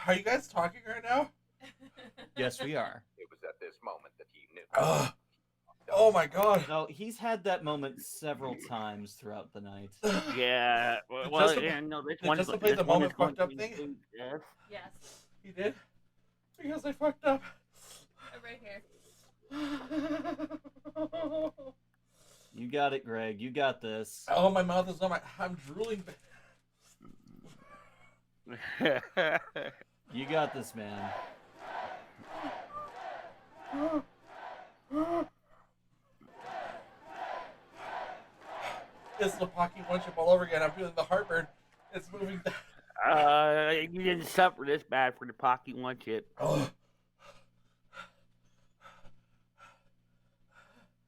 Are you guys talking right now? Yes, we are. It was at this moment that he knew. Oh my god. No, he's had that moment several times throughout the night. Yeah. Well, no, this one. Justin play the moment fucked up thing? Yes. Yes. He did? Because I fucked up. Right here. You got it, Greg. You got this. Oh, my mouth is on I'm drooling. You got this, man. It's the Pocky One Chip all over again. I'm feeling the heartburn. It's moving. You didn't suffer this bad for the Pocky One Chip. Oh.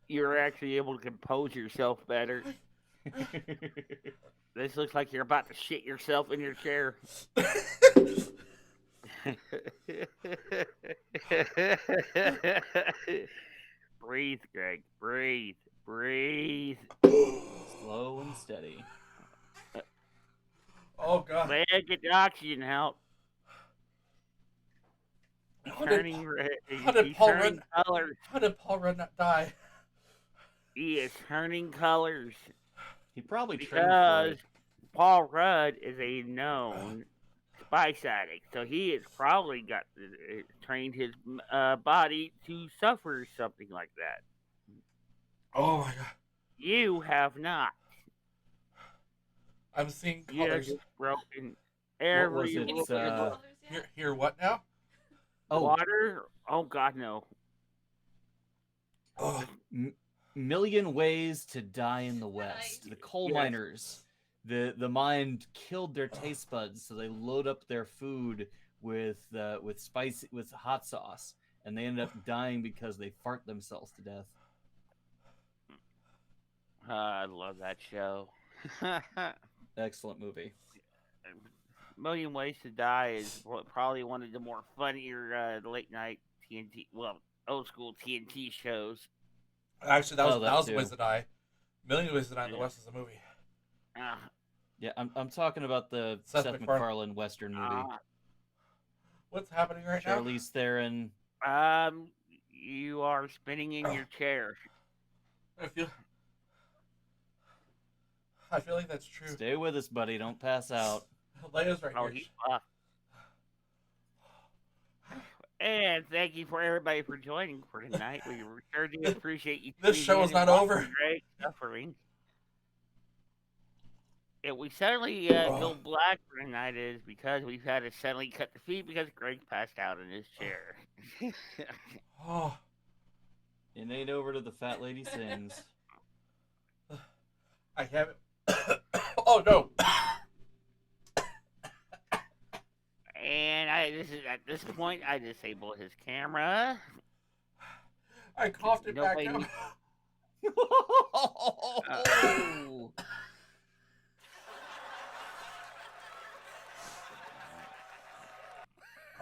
You're actually able to compose yourself better. This looks like you're about to shit yourself in your chair. Breathe, Greg. Breathe. Slow and steady. Oh god. Man, get the oxygen out. He's turning red. How did He's Paul turning colors. How did Paul Rudd not die? He is turning colors. He probably trained for Because it. Paul Rudd is a known spice addict, so he has probably got trained his body to suffer something like that. Oh my god. You have not. I'm seeing You have colors. just broken What every was it? Any colors yet? Here, what now? Oh, water. Oh God, no. Oh. Million Ways to Die in the West. The coal Yes. miners. The mine killed their taste buds, so they load up their food with hot sauce, and they end up dying because they fart themselves to death. I love that show. Excellent movie. Million Ways to Die is probably one of the more funnier late night TNT, old school TNT shows. Actually, that was too. Ways to Die. Million Ways to Die in the Yeah. West is a movie. Yeah, I'm talking about the Seth Seth MacFarlane Western movie. What's happening right now? Charlize Theron. You are spinning in your chair. I feel like that's true. Stay with us, buddy. Don't pass out. Leia's right Oh, here. he's fucked. And thank you for everybody for joining for tonight. We sure do appreciate you. This show is not over. Great suffering. If we suddenly go black for tonight, is because we've had to suddenly cut the feed because Greg passed out in his chair. Oh. It ain't over to the fat lady sings. I haven't. Oh no! And at this point, I disable his camera. I coughed it back Nobody up. needs- Oh.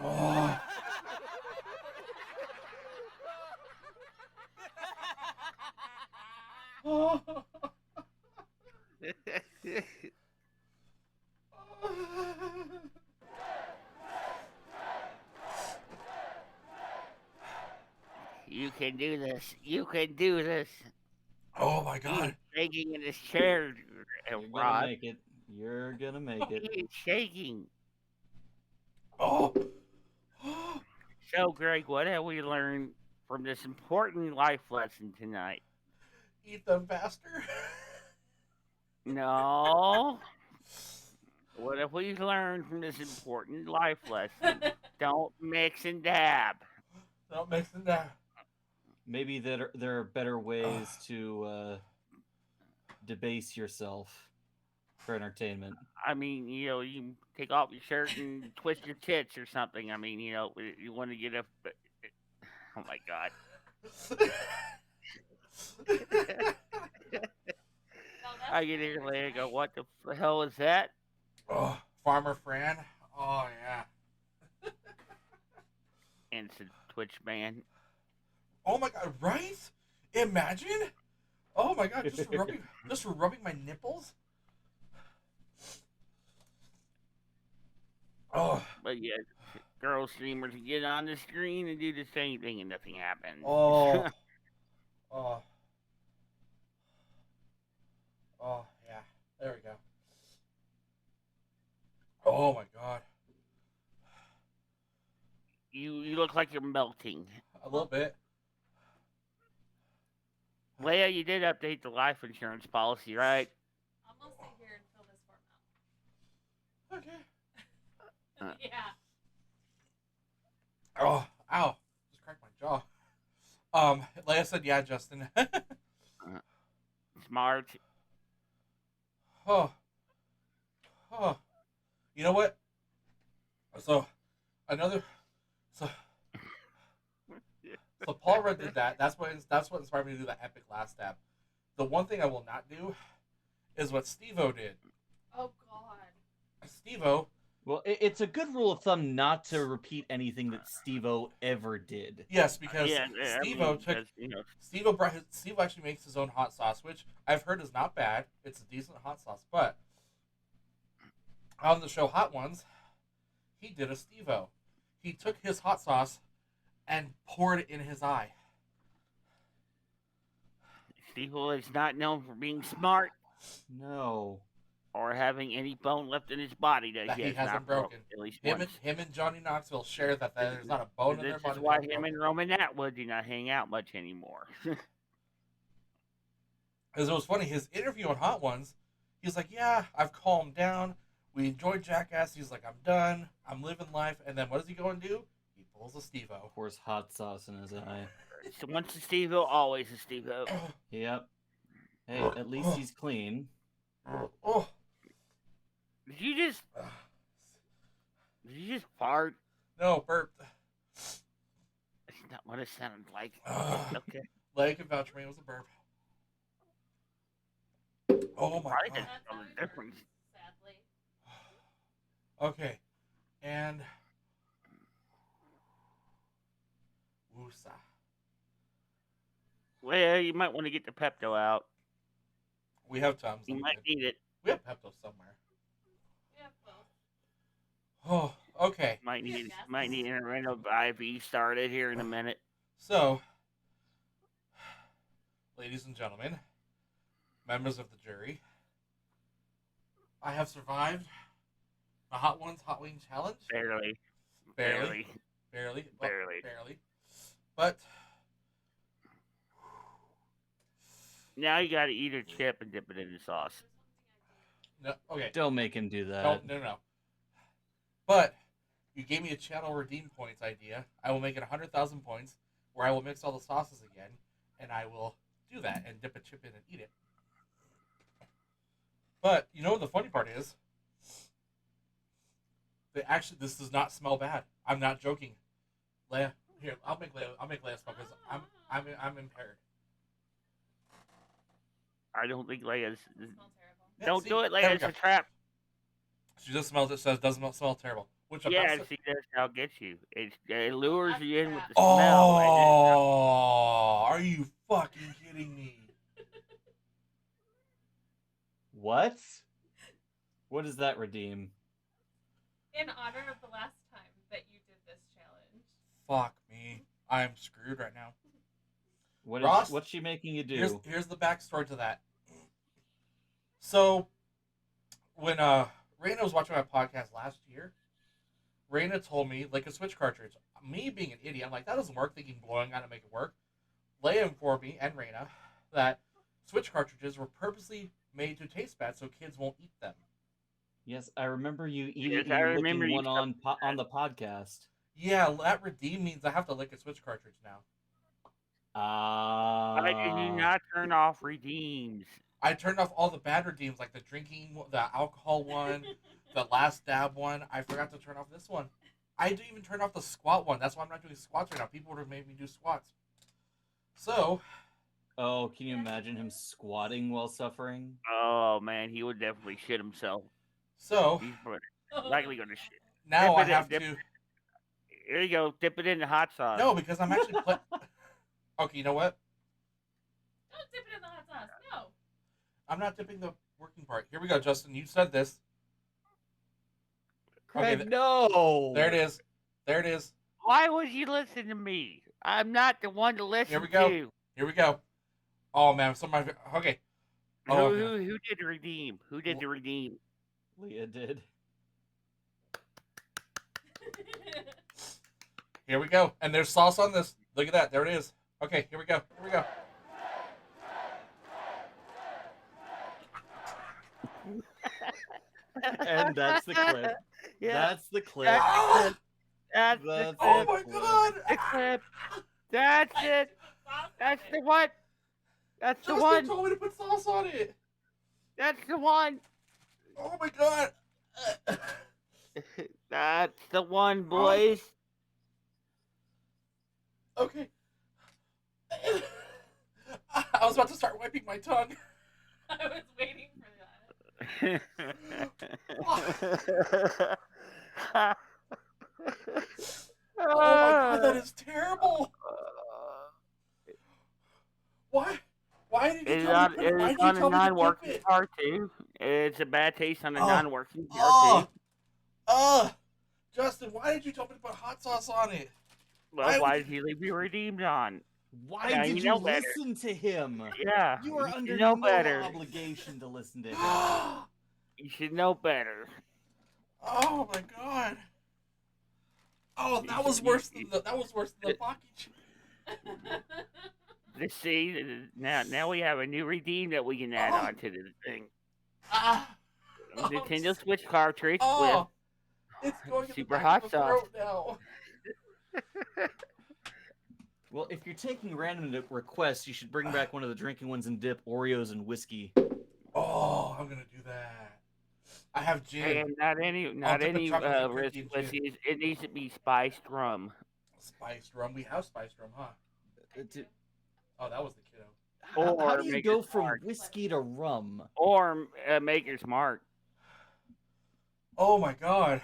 Oh. Oh. You can do this. You can do this. Oh my He's god! shaking in his chair, You're gonna Rod. make it. You're gonna make it. He's shaking. Oh. So, Greg, what have we learned from this important life lesson tonight? Eat them faster. No. What have we learned from this important life lesson? Don't mix and dab. Don't mix it down. Maybe there are better ways to debase yourself for entertainment. I mean, you can take off your shirt and twist your tits or something. I mean, you want to get a. Oh my God. I get here later and go, what the hell is that? Oh, Farmer Fran. Oh yeah. Instant Twitch ban. Oh my god! Right? Imagine. Oh my god! Just for rubbing my nipples. Oh. But yeah, girl streamers get on the screen and do the same thing and nothing happens. Oh. Oh. Oh yeah. There we go. Oh my god. You look like you're melting. A little bit. Leia, you did update the life insurance policy, right? I'm gonna stay here and fill this form out. Okay. Yeah. Oh, ow. Just cracked my jaw. Leia said, yeah, Justin. Smart. Oh. Oh. You know what? So Paul Rudd did that. That's what inspired me to do that epic last stab. The one thing I will not do is what Steve-O did. Oh God. Steve-O, Well, it's a good rule of thumb not to repeat anything that Steve-O ever did. yes, because Yeah, Steve-O took Steve actually makes his own hot sauce, which I've heard is not bad. It's a decent hot sauce, but on the show Hot Ones, he did a Steve-O. He took his hot sauce and poured it in his eye. Steve is not known for being smart No. or having any bone left in his body that, That he has hasn't not broken. At least Him once. and Johnny Knoxville share that there's not a bone in their This body. is why that him broken. and Roman Atwood do not hang out much anymore. Because it was funny, his interview on Hot Ones, he's like, yeah, I've calmed down. We enjoyed Jackass. He's like, I'm done. I'm living life. And then what does he go and do? He pulls a Steve-O. Pours hot sauce in his eye. So once a Steve-O, always a Steve-O. Yep. Hey, at least he's clean. Oh. Did you just fart? No, burp. That's not what it sounded like. Ugh. Okay. Leg can vouch for me, it was a burp. Oh my Probably god. didn't know the difference. Sadly. Okay. And Woosa. Well, you might want to get the Pepto out. We have Tums. You might need it. We have Pepto somewhere. We have both. Oh, okay. Might need an rental IV started here in a minute. So, ladies and gentlemen, members of the jury, I have survived the Hot Ones Hot Wing Challenge. Barely. Barely. But Now you got to eat a chip and dip it in the sauce. no, okay. Don't make him do that. No. But you gave me a channel redeem points idea. I will make it 100,000 points, where I will mix all the sauces again, and I will do that and dip a chip in and eat it. But you know what the funny part is? This does not smell bad. I'm not joking. Leia, here, I'll make Leia smell because I'm impaired. I don't think Leia's. It smells terrible. Yeah, Don't see, do it, there Leia. we It's go. a trap. She just smells it. Says doesn't smell terrible. Which Yeah, about see, that's how it gets you. It lures you in with the Oh, smell. are you fucking kidding me? What? What does that redeem? In honor of the last time that you did this challenge. Fuck me. I'm screwed right now. What's she making you do? Here's the backstory to that. So, when Raina was watching my podcast last year, Raina told me, like, a Switch cartridge. Me being an idiot, I'm like, that doesn't work, thinking blowing on it make it work. Leia informed me, and Raina, that Switch cartridges were purposely made to taste bad so kids won't eat them. Yes, I remember you eating Yes, I remember licking you one on the podcast. Yeah, that redeem means I have to lick a Switch cartridge now. Why did you not turn off redeems? I turned off all the bad redeems, like the drinking, the alcohol one, the last dab one. I forgot to turn off this one. I didn't even turn off the squat one. That's why I'm not doing squats right now. People would have made me do squats. So. Oh, can you imagine him squatting while suffering? Oh man, he would definitely shit himself. So. He's likely going to shit. Now I have to. Here you go. Dip it in the hot sauce. No, because I'm actually. Okay, you know what? Don't dip it in the hot sauce. No. I'm not dipping the working part. Here we go, Justin. You said this. Craig, Okay, no. There it is. There it is. Why would you listen to me? I'm not the one to listen Here we go. to. Here we go. Oh man, okay. Oh, Who did the redeem? Who did the redeem? Leah did. Here we go. And there's sauce on this. Look at that. There it is. Okay, here we go. Here we go. And that's the clip. Yeah. That's the clip. That's the That's clip. Oh my god. The clip. That's it. That's the one. That's the Justin one. told me to put sauce on it. That's the one. Oh my god. That's the one, boys. Okay. I was about to start wiping my tongue. I was waiting for that. Oh my god, that is terrible. Why? Why did you It's tell me? Why did you on a tell me to dip non-working it? part too. It's a bad taste on a Oh. non-working part too. Justin, why did you tell me to put hot sauce on it? Well, why did he leave you redeemed on? Why Yeah, did you you know better. listen to him? Yeah, You are should under know no better. obligation to listen to him. Oh You should know better. my god. Oh, that was worse than the Pocky chip. See, now we have a new redeem that we can add Oh. on to the thing. Oh, Nintendo Switch cartridge Oh, it's going in the super back hot of the sauce. throat now. Well, if you're taking random requests, you should bring back one of the drinking ones and dip Oreos and whiskey. Oh, I'm gonna do that. I have gin. And not any dip a chocolate chip cookie in whiskey. gin. It needs to be spiced rum. Spiced rum. We have spiced rum, huh? Oh, that was the kiddo. How Or do you make go it from hard. whiskey to rum? Or Maker's Mark. Oh my god.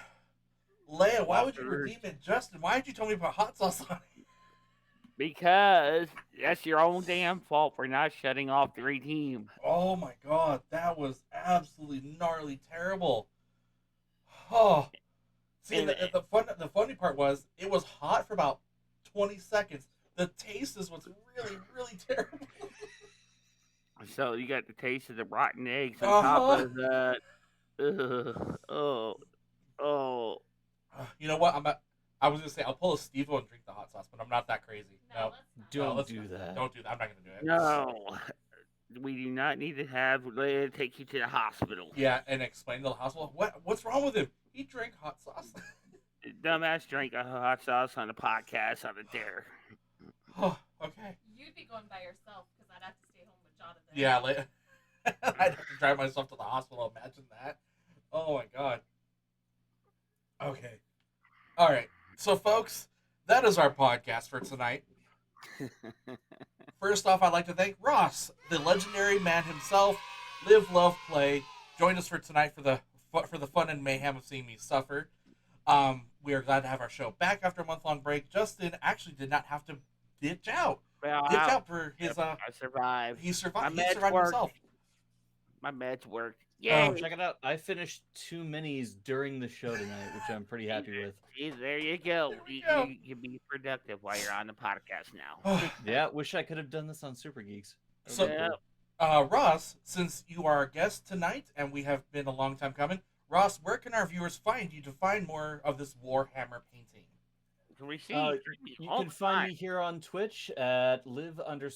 Leia, why would you Walker. redeem it? Justin, why did you tell me to put hot sauce on it? Because that's your own damn fault for not shutting off the redeem. Oh my god, that was absolutely gnarly terrible. Oh. See, And- the funny part was, it was hot for about 20 seconds. The taste is what's really, really terrible. So you got the taste of the rotten eggs on Uh-huh. top of that. Oh. You know what? I was gonna say I'll pull a Steve-O and drink the hot sauce, but I'm not that crazy. No, let's not. Don't let's do not. that. Don't do that. I'm not gonna do it. No. We do not need to have Leia take you to the hospital. Yeah, and explain to the hospital what's wrong with him. He drank hot sauce. Dumbass drank a hot sauce on the podcast on the dare. Oh, okay. You'd be going by yourself because I'd have to stay home with Jonathan. Yeah, like, I'd have to drive myself to the hospital. Imagine that. Oh my god. Okay. All right. So, folks, that is our podcast for tonight. First off, I'd like to thank Ross, the legendary man himself. Live, love, play. Join us for tonight for the fun and mayhem of seeing me suffer. We are glad to have our show back after a month-long break. Justin actually did not have to ditch out. Well, Ditch out for his. I survived. He survived. My He meds survived worked. himself. My meds worked. Yay! Check it out. I finished 2 minis during the show tonight, which I'm pretty happy with. See, there you go. There we go. You can be productive while you're on the podcast now. Yeah, wish I could have done this on Super Geeks. So, Yeah. Ross, since you are our guest tonight, and we have been a long time coming, Ross, where can our viewers find you to find more of this Warhammer painting? We see You can find me here on Twitch at live_love_play.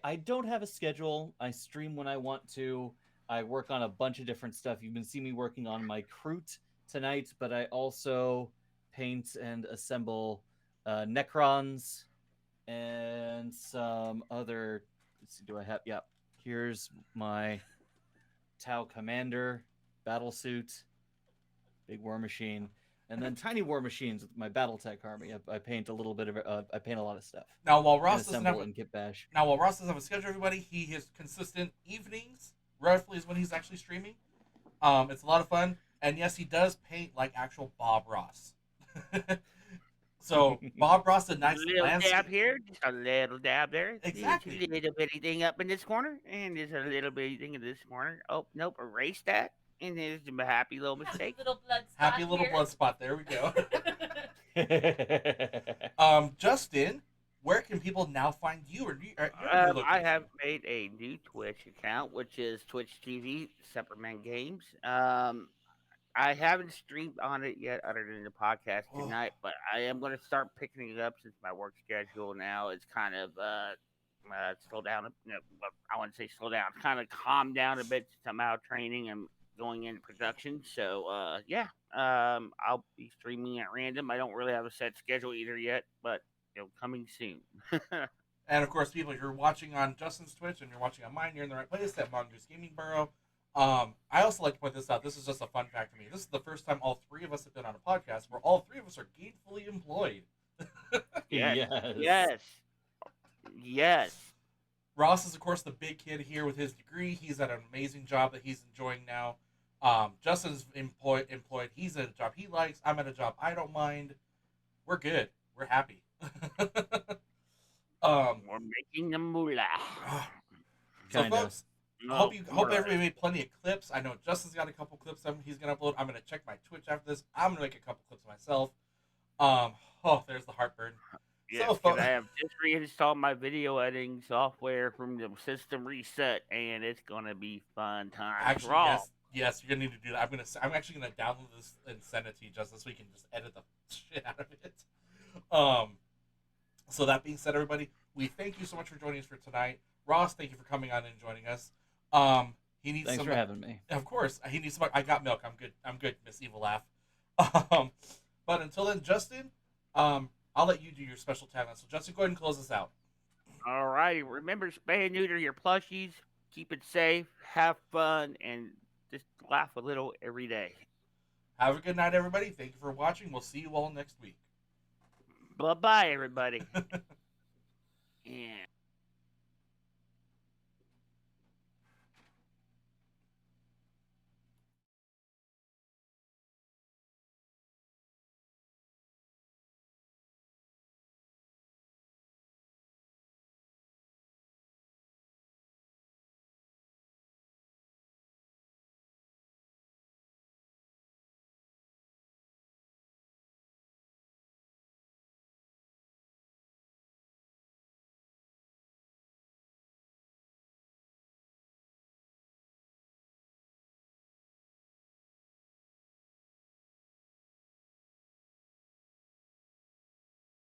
I don't have a schedule. I stream when I want to. I work on a bunch of different stuff. You've been seeing me working on my Kroot tonight, but I also paint and assemble Necrons and some other. Let's see, do I have? Yeah, here's my Tau Commander battlesuit, big war machine. And then tiny war machines with my BattleTech army. I paint a little bit of I paint a lot of stuff. Now, while And Ross doesn't assemble have and Kit Bash. a schedule, everybody, he has consistent evenings. Roughly is when he's actually streaming. It's a lot of fun, and yes, he does paint like actual Bob Ross. So Bob Ross, a nice a little landscape. dab here, just a little dab there. Exactly. Just a little bitty thing up in this corner, and there's a little bitty thing in this corner. Oh, nope, erase that. And there's a happy little mistake. Little blood spot Happy little here. blood spot. There we go. Justin, where can people now find you? Or I have made a new Twitch account, which is Twitch TV Separate Games. I haven't streamed on it yet, other than the podcast tonight, but I am going to start picking it up since my work schedule now is kind of slow down. No, I wouldn't say slow down. It's kind of calmed down a bit since I'm out of training and going into production. So I'll be streaming at random. I don't really have a set schedule either yet, but coming soon. And of course, people, if you're watching on Justin's Twitch and you're watching on mine, you're in the right place at Mongoose Gaming Burrow. I also like to point this out. This is just a fun fact to me. This is the first time all three of us have been on a podcast where all three of us are gainfully employed. Yes. Ross is, of course, the big kid here with his degree. He's at an amazing job that he's enjoying now. Justin's employed. He's at a job he likes. I'm at a job I don't mind. We're good. We're happy. We're making the moolah. So, Kinda. folks, hope everybody made plenty of clips. I know Justin's got a couple clips he's gonna upload. I'm gonna check my Twitch after this. I'm gonna make a couple clips myself. There's the heartburn. Yes, So, folks, I have just reinstalled my video editing software from the system reset, and it's gonna be fun times. actually, yes, you're gonna need to do that. I'm actually gonna download this and send it to you just this week and just edit the shit out of it. So that being said, everybody, we thank you so much for joining us for tonight. Ross, thank you for coming on and joining us. He needs Thanks some. for having me. Of course, he needs some. I got milk. I'm good. Miss Evil Laugh. But until then, Justin, I'll let you do your special tagline. So, Justin, go ahead and close us out. All righty. Remember, spay and neuter your plushies. Keep it safe. Have fun, and just laugh a little every day. Have a good night, everybody. Thank you for watching. We'll see you all next week. Bye-bye, everybody. Yeah.